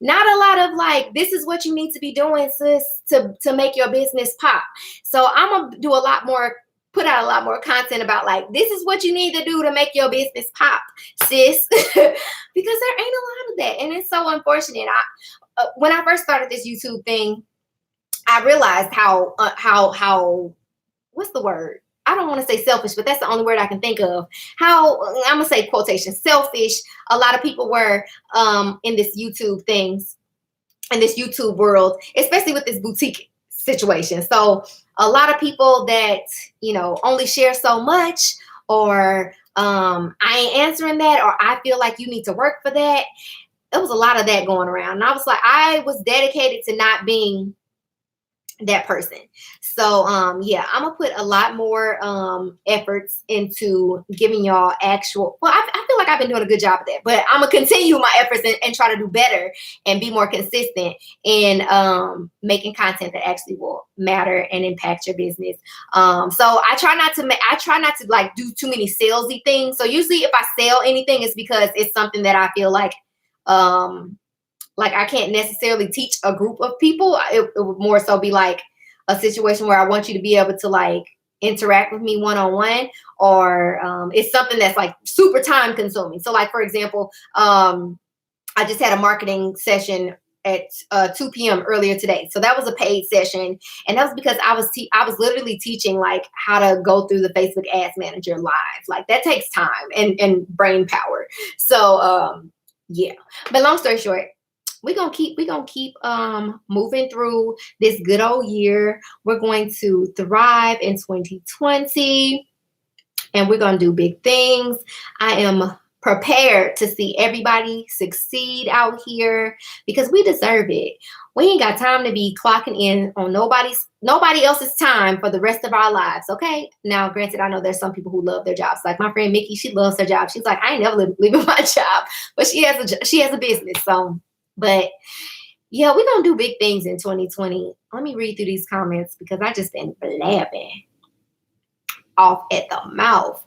Not a lot of like, this is what you need to be doing, sis, to make your business pop. So I'm gonna put out a lot more content about like, this is what you need to do to make your business pop, sis. Because there ain't a lot of that, and it's so unfortunate. When I first started this YouTube thing, I realized how what's the word? I don't want to say selfish, but that's the only word I can think of. How, I'm going to say quotation, selfish. A lot of people were in this YouTube world, especially with this boutique situation. So a lot of people that, only share so much, or I ain't answering that, or I feel like you need to work for that. There was a lot of that going around. And I was like, I was dedicated to not being that person. So yeah, I'm gonna put a lot more efforts into giving y'all I feel like I've been doing a good job of that, but I'm gonna continue my efforts and try to do better and be more consistent in making content that actually will matter and impact your business. So I try not to like do too many salesy things. So usually if I sell anything, it's because it's something that I feel like I can't necessarily teach a group of people. It would more so be like a situation where I want you to be able to like interact with me one-on-one, or it's something that's like super time consuming. So like, for example, I just had a marketing session at 2 p.m. earlier today. So that was a paid session. And that was because I was literally teaching like how to go through the Facebook Ads Manager live. Like that takes time and brain power. So yeah, but long story short, we're gonna keep moving through this good old year. We're going to thrive in 2020, and we're gonna do big things. I am prepared to see everybody succeed out here because we deserve it. We ain't got time to be clocking in on nobody else's time for the rest of our lives. Okay. Now, granted, I know there's some people who love their jobs. Like my friend Mickey, she loves her job. She's like, I ain't never leaving my job, but she has a business. So, but yeah, we're gonna do big things in 2020. Let me read through these comments because I just been blabbing off at the mouth.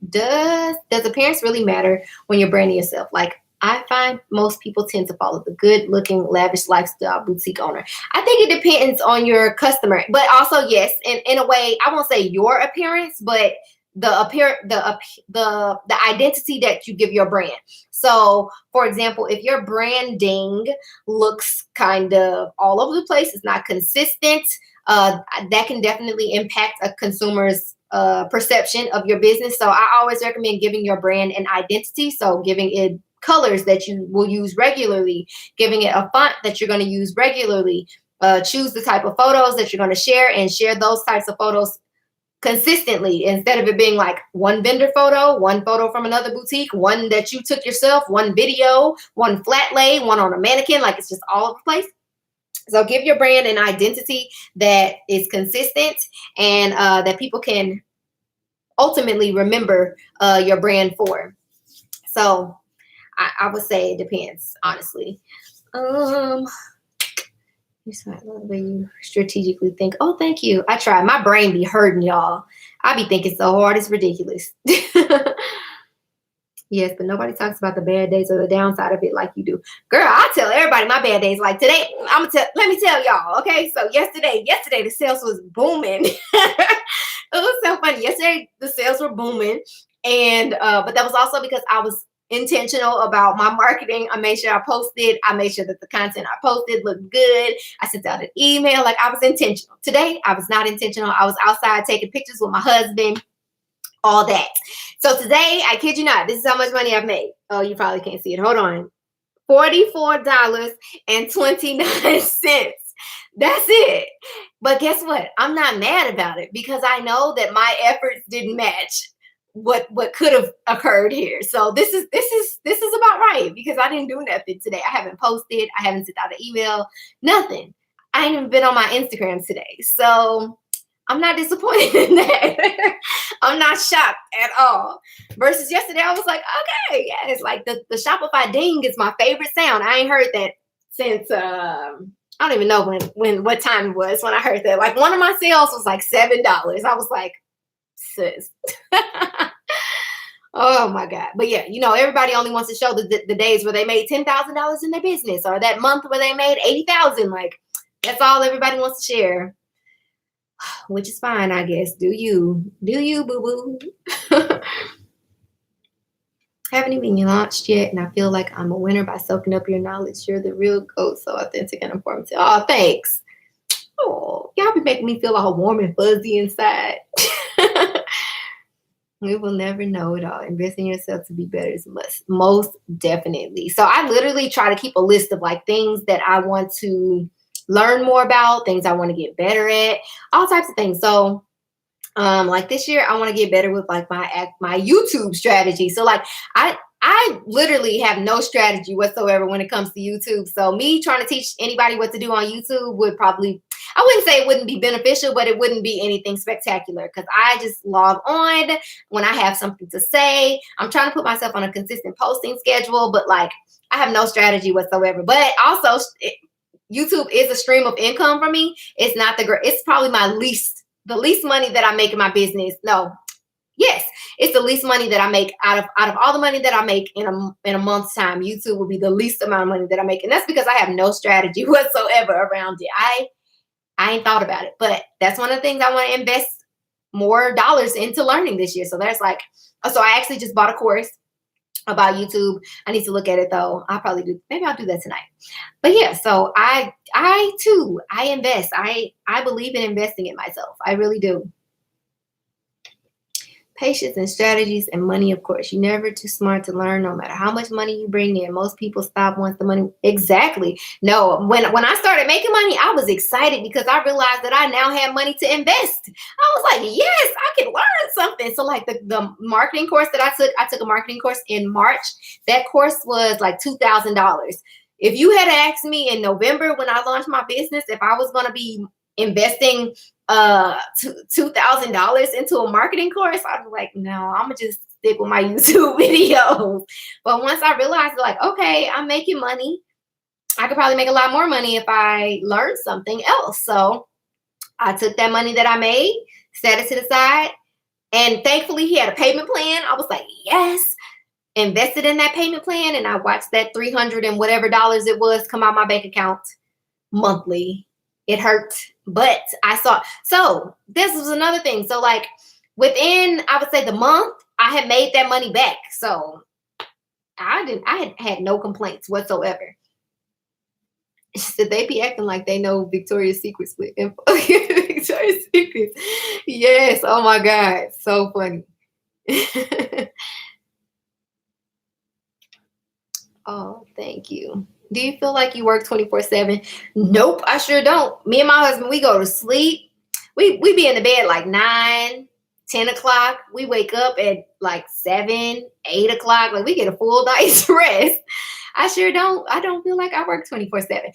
Does appearance really matter when you're branding yourself? Like, I find most people tend to follow the good looking, lavish lifestyle boutique owner. I think it depends on your customer, but also, yes, in a way, I won't say your appearance, but the identity that you give your brand. So, for example, if your branding looks kind of all over the place, it's not consistent, that can definitely impact a consumer's perception of your business. So I always recommend giving your brand an identity. So giving it colors that you will use regularly, giving it a font that you're going to use regularly, choose the type of photos that you're going to share and share those types of photos consistently instead of it being like one vendor photo, one photo from another boutique, one that you took yourself, one video, one flat lay, one on a mannequin. Like it's just all over the place. So give your brand an identity that is consistent and that people can ultimately remember your brand for. So I would say it depends, honestly. You love the way you strategically think. Oh, thank you. I try. My brain be hurting, y'all. I be thinking so hard, it's ridiculous. Yes, but nobody talks about the bad days or the downside of it like you do. Girl, I tell everybody my bad days. Like today, let me tell y'all, okay? So yesterday the sales was booming. It was so funny. Yesterday the sales were booming. And but that was also because I was intentional about my marketing. I made sure I posted. I made sure that the content I posted looked good. I sent out an email. Like I was intentional. Today, I was not intentional. I was outside taking pictures with my husband, all that. So today, I kid you not, this is how much money I've made. Oh, you probably can't see it. Hold on. $44.29. That's it. But guess what? I'm not mad about it because I know that my efforts didn't match what could have occurred here. So this is about right because I didn't do nothing today. I haven't posted. I haven't sent out an email. Nothing. I ain't even been on my Instagram today. So I'm not disappointed in that. I'm not shocked at all. Versus yesterday, I was like, okay, yeah, it's like the Shopify ding is my favorite sound. I ain't heard that since I don't even know what time it was when I heard that. Like one of my sales was like $7. I was like, sis. Oh my God. But yeah, everybody only wants to show the days where they made $10,000 in their business or that month where they made $80,000. Like that's all everybody wants to share. Which is fine, I guess. Do you, boo-boo? Haven't even launched yet, and I feel like I'm a winner by soaking up your knowledge. You're the real goat, so authentic and informative. Oh, thanks. Oh, y'all be making me feel all warm and fuzzy inside. We will never know it all. Invest in yourself to be better is most definitely. So I literally try to keep a list of like things that I want to learn more about, things I want to get better at, all types of things. So like this year, I want to get better with like my YouTube strategy. So like I literally have no strategy whatsoever when it comes to YouTube. So me trying to teach anybody what to do on YouTube would probably, I wouldn't say it wouldn't be beneficial, but it wouldn't be anything spectacular because I just log on when I have something to say. I'm trying to put myself on a consistent posting schedule, but like I have no strategy whatsoever. But also YouTube is a stream of income for me. It's not it's probably the least money that I make in my business. No, yes, it's the least money that I make out of all the money that I make in a month's time. YouTube will be the least amount of money that I make, and that's because I have no strategy whatsoever around it. I ain't thought about it, but that's one of the things I want to invest more dollars into learning this year. So there's like, so I actually just bought a course about YouTube. I need to look at it though. I'll probably do, maybe I'll do that tonight. But yeah, so I too, I invest. I believe in investing in myself. I really do. Patience and strategies and money, of course. You're never too smart to learn, no matter how much money you bring in. Most people stop once the money. Exactly. No, when I started making money, I was excited because I realized that I now had money to invest. I was like, yes, I can learn something. So like the marketing course that I took a marketing course in March. That course was like $2,000. If you had asked me in November when I launched my business, if I was going to be investing $2,000 into a marketing course, I'd be like, no, I'm gonna just stick with my YouTube videos. But once I realized, like, okay, I'm making money, I could probably make a lot more money if I learned something else. So I took that money that I made, set it to the side, and thankfully he had a payment plan. I was like, yes, invested in that payment plan, and I watched that 300 and whatever dollars it was come out my bank account monthly. It hurt, but I saw. So this was another thing. So like within, I would say the month, I had made that money back. So I had no complaints whatsoever. Should they be acting like they know Victoria's Secret split info? Victoria's Secret. Yes. Oh my God. So funny. Oh, thank you. Do you feel like you work 24/7? Nope, I sure don't. Me and my husband, we go to sleep. We be in the bed like 9, 10 o'clock. We wake up at like 7, 8 o'clock. Like we get a full night's rest. I sure don't. I don't feel like I work 24/7.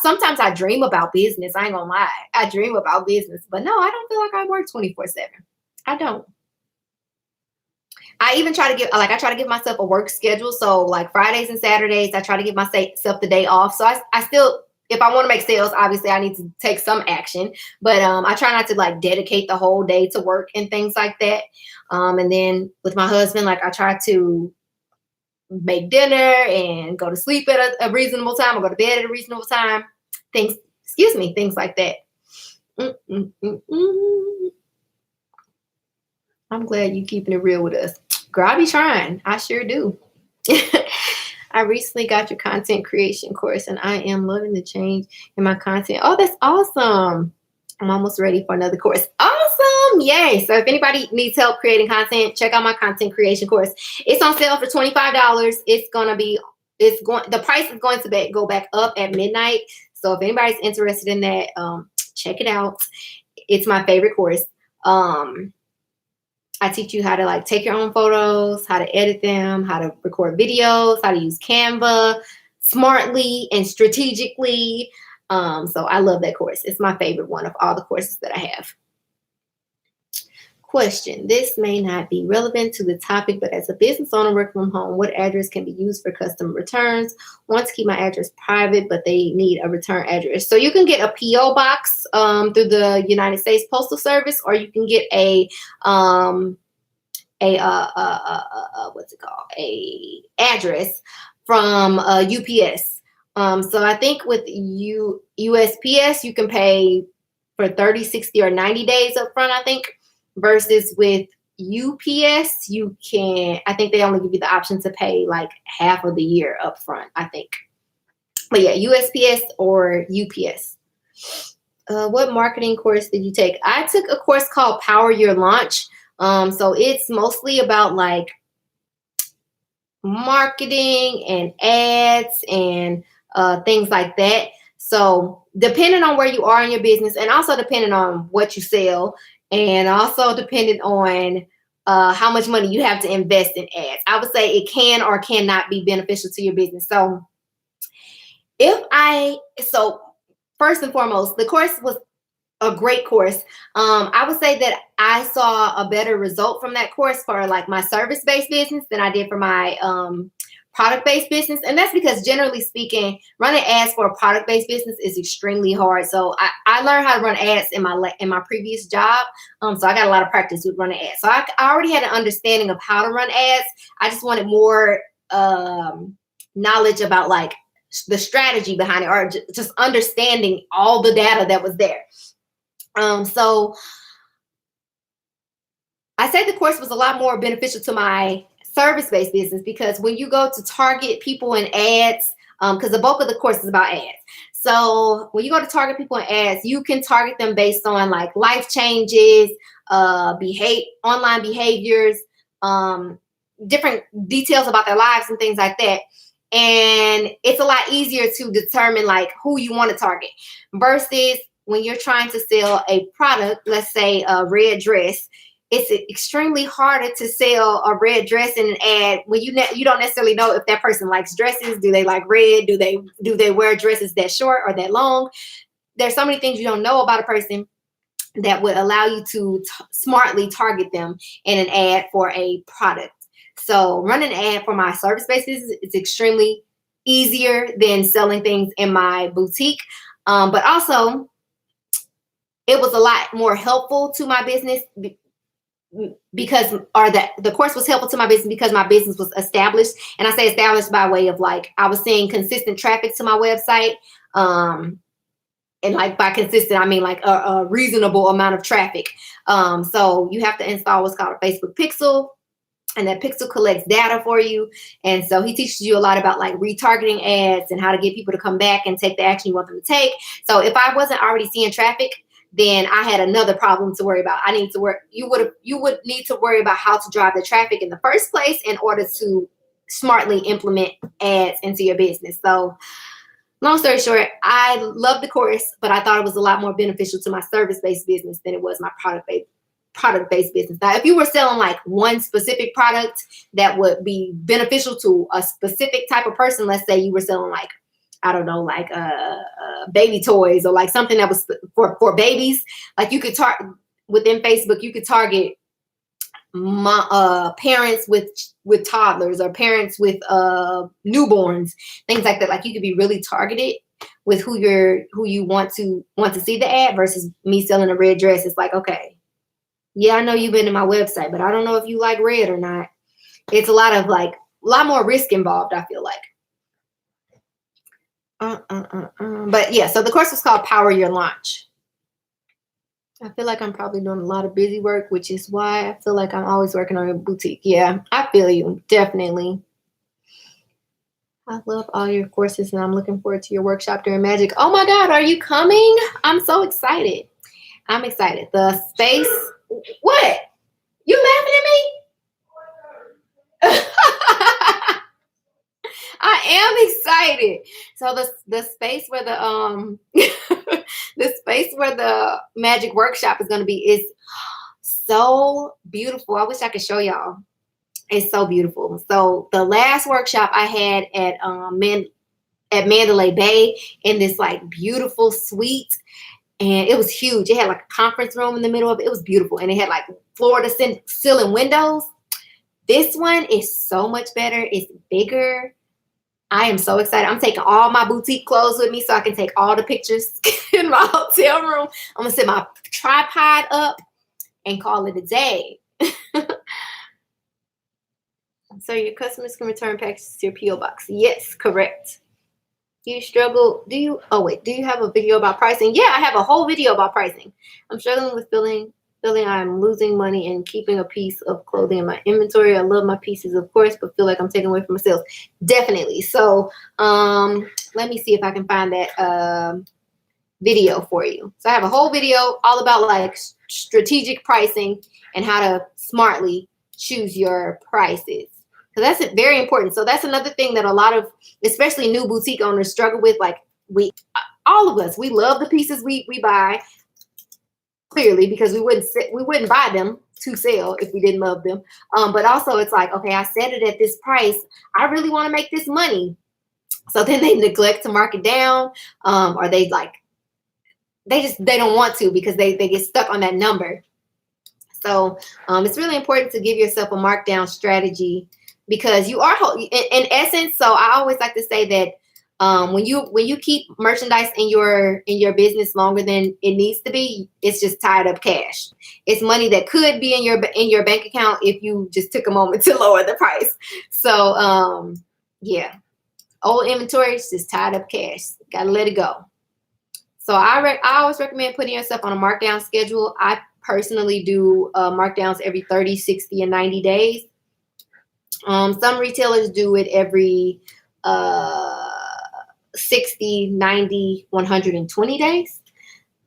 Sometimes I dream about business. I ain't gonna lie. I dream about business, but no, I don't feel like I work 24/7. I don't. I even try to I try to give myself a work schedule. So like Fridays and Saturdays, I try to give myself the day off. So I still, if I want to make sales, obviously I need to take some action, but I try not to like dedicate the whole day to work and things like that. And then with my husband, like I try to make dinner and go to sleep at a reasonable time or go to bed at a reasonable time. Things like that. I'm glad you keeping it real with us. Girl, I be trying. I sure do. I recently got your content creation course and I am loving the change in my content. Oh, that's awesome. I'm almost ready for another course. Awesome. Yay. So if anybody needs help creating content, check out my content creation course. It's on sale for $25. The price is going to go back up at midnight. So if anybody's interested in that, check it out. It's my favorite course. I teach you how to like take your own photos, how to edit them, how to record videos, how to use Canva smartly and strategically. So I love that course. It's my favorite one of all the courses that I have. Question. This may not be relevant to the topic, but as a business owner working from home, what address can be used for customer returns? Want to keep my address private, but they need a return address. So you can get a P.O. box through the United States Postal Service, or you can get what's it called? A address from UPS. So I think with USPS, you can pay for 30, 60, or 90 days up front, I think. Versus with UPS, I think they only give you the option to pay like half of the year up front, I think. But yeah, USPS or UPS. What marketing course did you take? I took a course called Power Your Launch. So it's mostly about like marketing and ads and things like that. So depending on where you are in your business and also depending on what you sell, and also depending on how much money you have to invest in ads. I would say it can or cannot be beneficial to your business. So first and foremost, the course was a great course. I would say that I saw a better result from that course for like my service-based business than I did for my product-based business. And that's because generally speaking, running ads for a product-based business is extremely hard. So I learned how to run ads in my previous job. So I got a lot of practice with running ads. So I already had an understanding of how to run ads. I just wanted more knowledge about like the strategy behind it, or just understanding all the data that was there. So I said the course was a lot more beneficial to my service-based business because when you go to target people in ads, because the bulk of the course is about ads. So when you go to target people in ads, you can target them based on like life changes, online behaviors, different details about their lives and things like that. And it's a lot easier to determine like who you want to target versus when you're trying to sell a product, let's say a red dress. It's extremely harder to sell a red dress in an ad when you don't necessarily know if that person likes dresses. Do they like red? Do they wear dresses that short or that long? There's so many things you don't know about a person that would allow you to smartly target them in an ad for a product. So running an ad for my service-based business is extremely easier than selling things in my boutique. But also, it was a lot more helpful to my business because, or the course was helpful to my business because my business was established. And I say established by way of like, I was seeing consistent traffic to my website. And like by consistent, I mean like a reasonable amount of traffic. So you have to install what's called a Facebook Pixel. And that Pixel collects data for you. And so he teaches you a lot about like retargeting ads and how to get people to come back and take the action you want them to take. So if I wasn't already seeing traffic, then I had another problem to worry about. You would need to worry about how to drive the traffic in the first place in order to smartly implement ads into your business. So long story short, I loved the course, but I thought it was a lot more beneficial to my service-based business than it was my product-based business. Now, if you were selling like one specific product that would be beneficial to a specific type of person, let's say you were selling like, I don't know, like baby toys or like something that was for babies, like you could target within Facebook, you could target parents with toddlers or parents with newborns, things like that. Like you could be really targeted with who you want to see the ad versus me selling a red dress. It's like, okay, yeah, I know you've been to my website, but I don't know if you like red or not. It's a lot more risk involved, I feel like. But yeah, so the course was called Power Your Launch. I feel like I'm probably doing a lot of busy work, which is why I feel like I'm always working on a boutique. Yeah, I feel you. Definitely. I love all your courses and I'm looking forward to your workshop during Magic. Oh my God, are you coming? I'm so excited. I'm excited. The space. What? You laughing at me? I am excited. So the space where the the space where the Magic Workshop is going to be is so beautiful. I wish I could show y'all. It's so beautiful. So the last workshop I had at Mandalay Bay in this like beautiful suite, and it was huge. It had like a conference room in the middle of it. It was beautiful, and it had like floor to ceiling windows. This one is so much better. It's bigger. I am so excited. I'm taking all my boutique clothes with me so I can take all the pictures in my hotel room. I'm going to set my tripod up and call it a day. So your customers can return packages to your P.O. box. Yes, correct. Do you have a video about pricing? Yeah, I have a whole video about pricing. I'm struggling with feeling I'm losing money and keeping a piece of clothing in my inventory. I love my pieces, of course, but feel like I'm taking away from my sales. Definitely. So let me see if I can find that video for you. So I have a whole video all about like strategic pricing and how to smartly choose your prices. So that's very important. So that's another thing that a lot of, especially new boutique owners, struggle with. Like all of us, we love the pieces we buy. Clearly, because we wouldn't buy them to sell if we didn't love them. But also it's like, okay, I set it at this price. I really want to make this money. So then they neglect to mark it down, or they don't want to because they get stuck on that number. So it's really important to give yourself a markdown strategy because you are in essence. So I always like to say that when you keep merchandise in your business longer than it needs to be, it's just tied up cash. It's money that could be in your bank account if you just took a moment to lower the price. So yeah, old inventory is just tied up cash. Gotta let it go. So I always recommend putting yourself on a markdown schedule. I personally do markdowns every 30, 60, and 90 days. Some retailers do it every 60, 90, 120 days.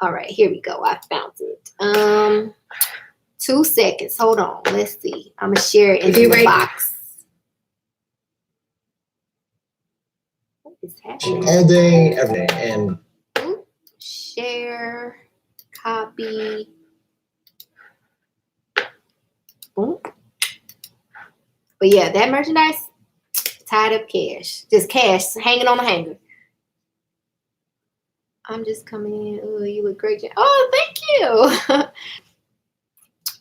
All right, here we go. I found it. 2 seconds. Hold on. Let's see. I'm gonna share it in the box. What is happening? All day, every day, and share, copy. Boom. But yeah, that merchandise, tied up cash, just cash hanging on the hanger. I'm just coming in. Oh, you look great. Oh, thank you.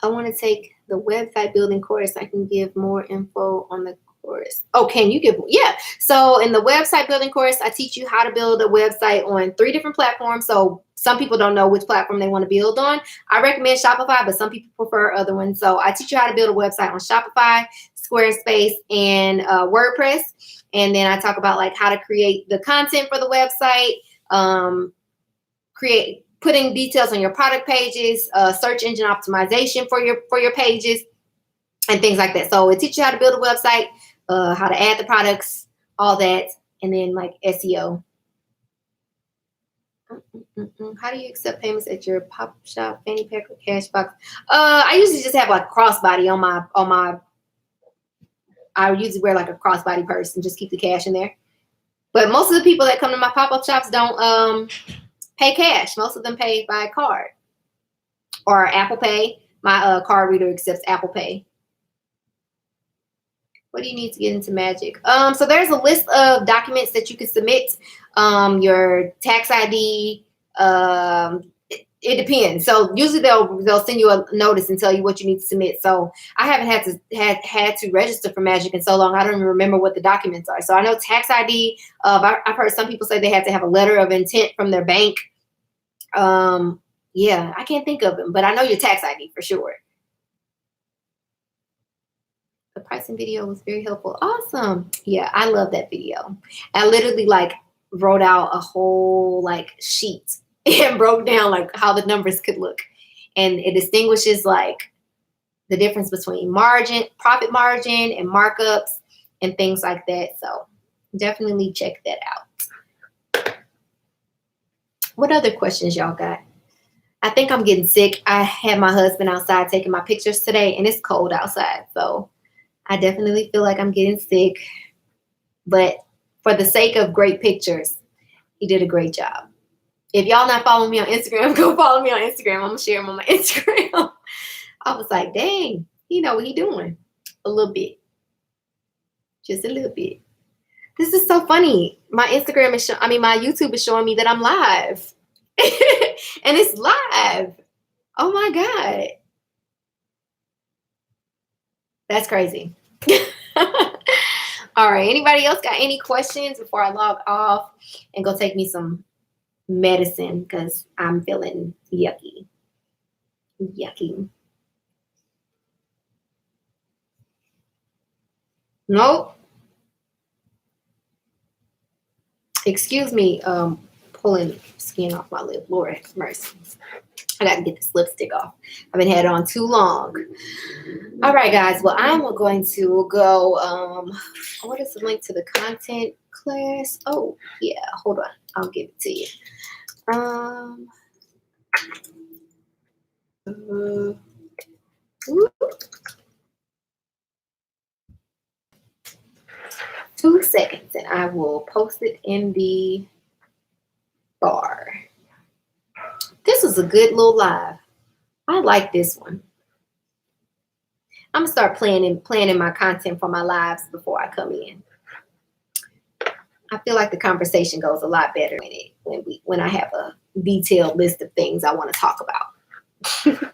I want to take the website building course. I can give more info on the course. Oh, can you give? Yeah. So in the website building course, I teach you how to build a website on 3 different platforms. So some people don't know which platform they want to build on. I recommend Shopify, but some people prefer other ones. So I teach you how to build a website on Shopify, Squarespace, and WordPress. And then I talk about like how to create the content for the website, putting details on your product pages, search engine optimization for your pages, and things like that. So it teaches you how to build a website, how to add the products, all that, and then like SEO. How do you accept payments at your pop shop, fanny pack, or cash box? I usually just have like crossbody on my. I usually wear like a crossbody purse and just keep the cash in there. But most of the people that come to my pop-up shops don't pay cash. Most of them pay by card or Apple Pay. My card reader accepts Apple Pay. What do you need to get into Magic? So there's a list of documents that you can submit. Your tax ID. It depends. So usually they'll send you a notice and tell you what you need to submit. So I haven't had to register for Magic in so long. I don't even remember what the documents are. So I know tax ID. I've heard some people say they had to have a letter of intent from their bank. Yeah, I can't think of them, but I know your tax ID for sure. The pricing video was very helpful. Awesome. Yeah, I love that video. I literally like wrote out a whole like sheet and broke down like how the numbers could look. And it distinguishes like the difference between margin, profit margin, and markups and things like that. So definitely check that out. What other questions y'all got? I think I'm getting sick. I had my husband outside taking my pictures today, and it's cold outside. So I definitely feel like I'm getting sick. But for the sake of great pictures, he did a great job. If y'all not following me on Instagram, go follow me on Instagram. I'm going to share them on my Instagram. I was like, dang, you know what he doing. A little bit. Just a little bit. This is so funny. My Instagram is my YouTube is showing me that I'm live. And it's live. Oh my God. That's crazy. All right. Anybody else got any questions before I log off and go take me some medicine because I'm feeling yucky. Yucky. Nope. Excuse me, pulling skin off my lip. Lord have mercy. I got to get this lipstick off. I've been had it on too long. All right, guys. Well, I'm going to go. What is the link to the content class? Oh, yeah. Hold on. I'll give it to you. 2 seconds, and I will post it in the bar. This was a good little live. I like this one. I'm gonna start planning my content for my lives before I come in. I feel like the conversation goes a lot better when I have a detailed list of things I want to talk about.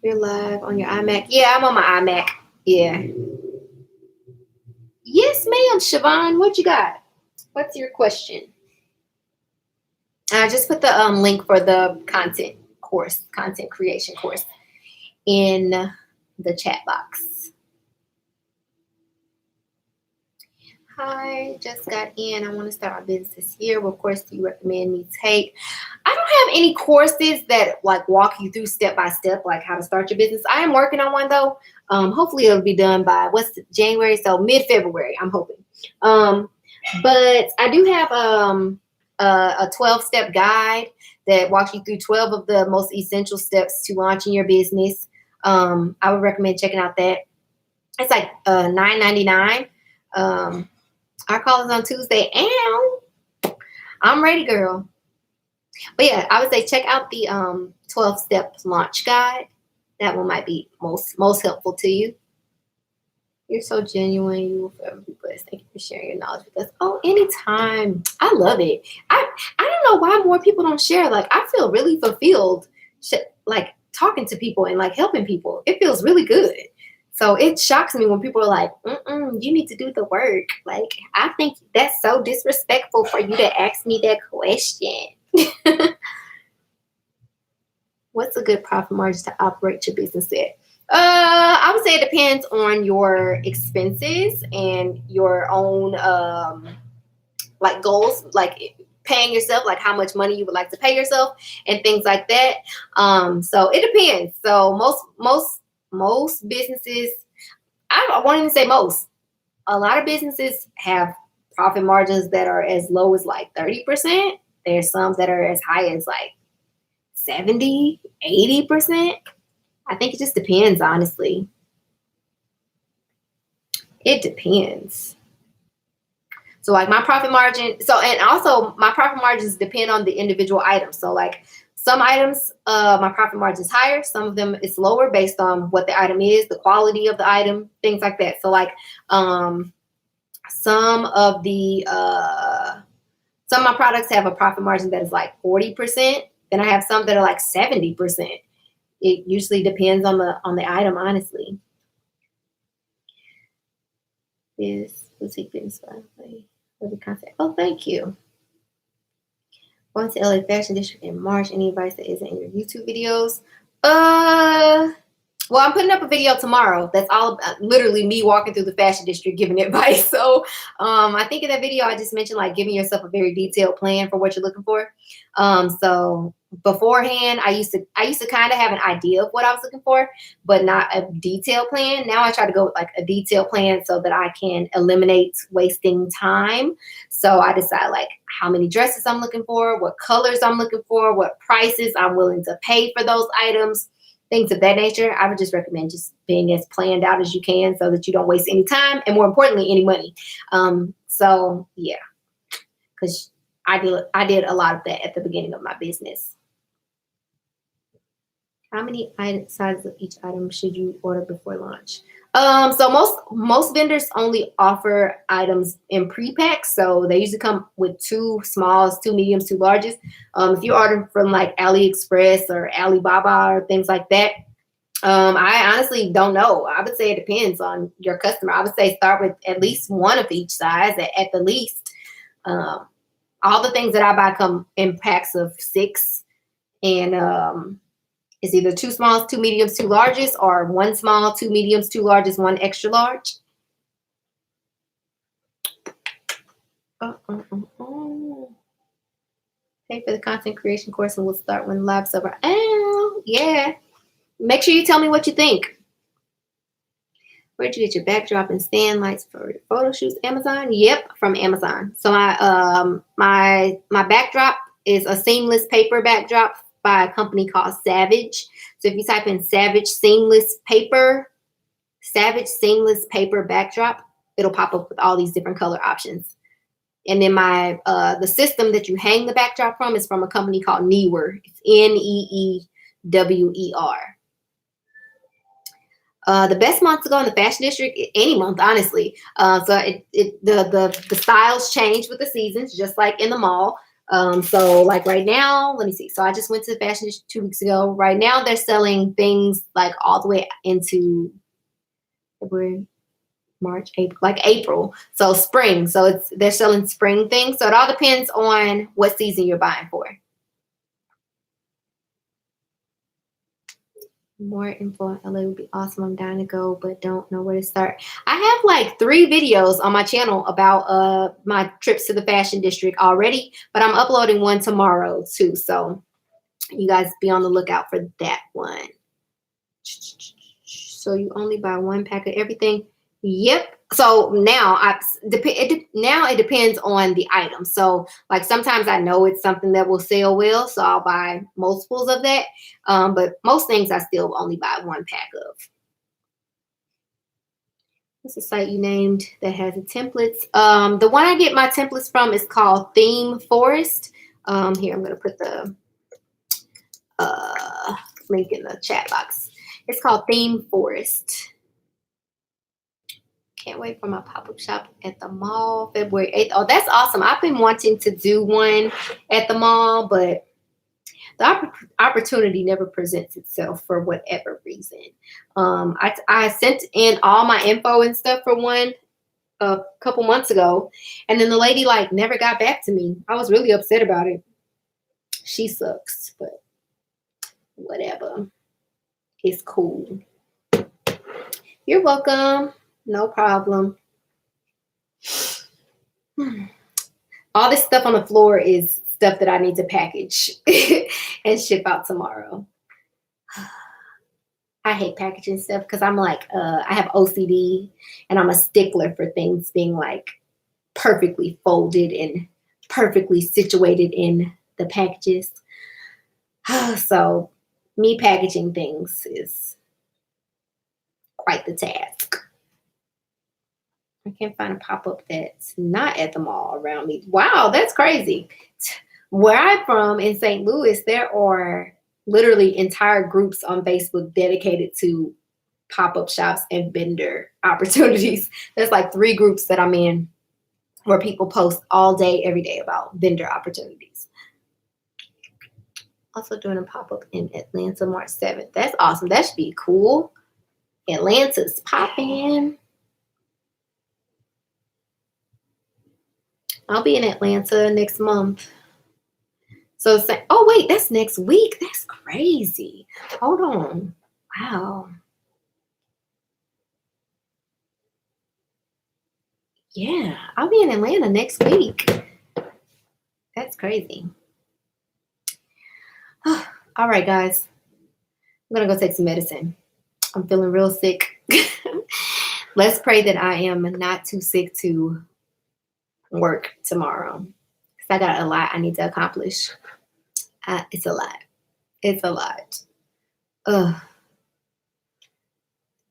You're live on your iMac. Yeah, I'm on my iMac. Yeah. Yes, ma'am, Siobhan. What you got? What's your question? I just put the link for the content creation course in the chat box. Hi, just got in. I want to start my business this year. What course do you recommend me take? I don't have any courses that like walk you through step by step, like how to start your business. I am working on one though. Hopefully it'll be done by January, so mid-February, I'm hoping. But I do have a 12-step guide that walks you through 12 of the most essential steps to launching your business. I would recommend checking out that. It's like $9.99. Our call is on Tuesday, and I'm ready, girl. But yeah, I would say check out the 12-step launch guide. That one might be most helpful to you. You're so genuine. You will forever be blessed. Thank you for sharing your knowledge with us. Oh, anytime. I love it. I don't know why more people don't share. Like, I feel really fulfilled, like talking to people and like helping people. It feels really good. So it shocks me when people are like, you need to do the work. Like, I think that's so disrespectful for you to ask me that question. What's a good profit margin to operate your business at? I would say it depends on your expenses and your own like goals, like paying yourself, like how much money you would like to pay yourself and things like that. So it depends. So most businesses, I won't even say most, a lot of businesses have profit margins that are as low as like 30%. There's some that are as high as like 70, 80%. I think it just depends, honestly. It depends. So like my profit margin, and also my profit margins depend on the individual items. So like some items, my profit margin is higher. Some of them it's lower based on what the item is, the quality of the item, things like that. So like some of my products have a profit margin that is like 40%. Then I have some that are like 70%. It usually depends on the item, honestly. Is boutique business for the concept. Oh, thank you. Going to LA Fashion District in March. Any advice that isn't in your YouTube videos? Well, I'm putting up a video tomorrow. That's all about literally me walking through the fashion district giving advice. So I think in that video I just mentioned like giving yourself a very detailed plan for what you're looking for. So beforehand, I used to kind of have an idea of what I was looking for, but not a detailed plan. Now I try to go with like a detailed plan so that I can eliminate wasting time. So I decide like how many dresses I'm looking for, what colors I'm looking for, what prices I'm willing to pay for those items, things of that nature. I would just recommend just being as planned out as you can so that you don't waste any time and more importantly, any money. So yeah, because I did a lot of that at the beginning of my business. How many sizes of each item should you order before launch? So most vendors only offer items in pre-packs. So they usually come with 2 smalls, 2 mediums, 2 larges. If you order from like AliExpress or Alibaba or things like that, I honestly don't know. I would say it depends on your customer. I would say start with at least 1 of each size at the least. All the things that I buy come in packs of 6, and it's either 2 smalls, 2 mediums, 2 larges, or 1 small, 2 mediums, 2 larges, 1 extra large. Pay for the content creation course and we'll start when lab's over. Oh, yeah. Make sure you tell me what you think. Where'd you get your backdrop and stand lights for your photo shoots? Amazon? Yep, from Amazon. So my backdrop is a seamless paper backdrop by a company called Savage. So if you type in Savage seamless paper backdrop, it'll pop up with all these different color options. And then the system that you hang the backdrop from is from a company called Neewer. It's Neewer. The best month to go in the fashion district, any month, honestly. So the styles change with the seasons, just like in the mall. So like right now, let me see. So I just went to the fashion district 2 weeks ago. Right now they're selling things like all the way into February, March, April, like April. So spring. So they're selling spring things. So it all depends on what season you're buying for. More info on LA would be awesome. I'm dying to go, but don't know where to start. I have like 3 videos on my channel about my trips to the fashion district already, but I'm uploading one tomorrow too. So you guys be on the lookout for that one. So you only buy 1 pack of everything? Yep. So now now it depends on the item. So like sometimes I know it's something that will sell well, so I'll buy multiples of that. But most things I still only buy one pack of. What's the site you named that has the templates? The one I get my templates from is called Theme Forest. Here I'm gonna put the link in the chat box. It's called Theme Forest. Can't wait for my pop-up shop at the mall, February 8th. Oh, that's awesome. I've been wanting to do one at the mall, but the opportunity never presents itself for whatever reason. I sent in all my info and stuff for one a couple months ago, and then the lady like never got back to me. I was really upset about it. She sucks, but whatever. It's cool. You're welcome. No problem. All this stuff on the floor is stuff that I need to package and ship out tomorrow. I hate packaging stuff because I'm like, I have OCD and I'm a stickler for things being like perfectly folded and perfectly situated in the packages. So me packaging things is quite the task. I can't find a pop-up that's not at the mall around me. Wow, that's crazy. Where I'm from in St. Louis, there are literally entire groups on Facebook dedicated to pop-up shops and vendor opportunities. There's like 3 groups that I'm in where people post all day, every day about vendor opportunities. Also doing a pop-up in Atlanta March 7th. That's awesome. That should be cool. Atlanta's popping. I'll be in Atlanta next month. So say, oh wait, that's next week. That's crazy. Hold on. Wow. Yeah, I'll be in Atlanta next week. That's crazy. All right, guys. I'm gonna go take some medicine. I'm feeling real sick. Let's pray that I am not too sick to work tomorrow. Because I got a lot I need to accomplish. It's a lot. It's a lot. Ugh.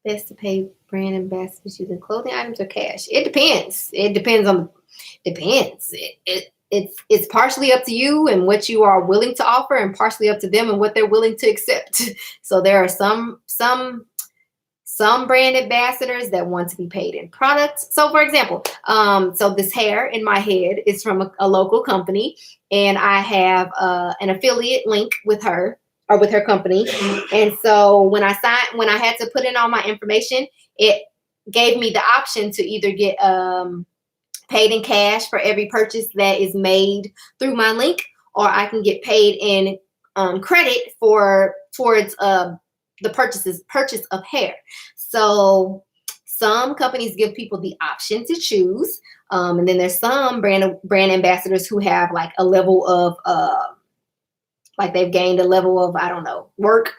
Best to pay brand ambassadors using clothing items or cash? It depends. It depends on. Depends. It's partially up to you and what you are willing to offer, and partially up to them and what they're willing to accept. So there are some brand ambassadors that want to be paid in products. So for example, so this hair in my head is from a local company, and I have an affiliate link with her or with her company. And so when I had to put in all my information, it gave me the option to either get paid in cash for every purchase that is made through my link, or I can get paid in credit towards the purchase of hair. So some companies give people the option to choose. And then there's some brand ambassadors who have like a level of like they've gained a level of, I don't know, work.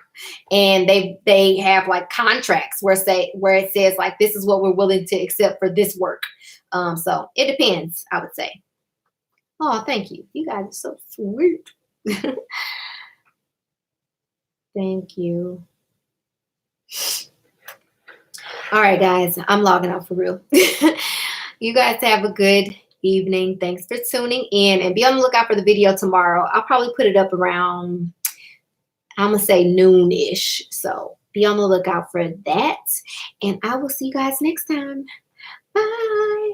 And they have like contracts where it says like, this is what we're willing to accept for this work. So it depends, I would say. Oh, thank you. You guys are so sweet. Thank you. All right, guys, I'm logging out for real. You guys have a good evening. Thanks for tuning in, and be on the lookout for the video tomorrow. I'll probably put it up around, I'm going to say noon-ish. So be on the lookout for that, and I will see you guys next time. Bye.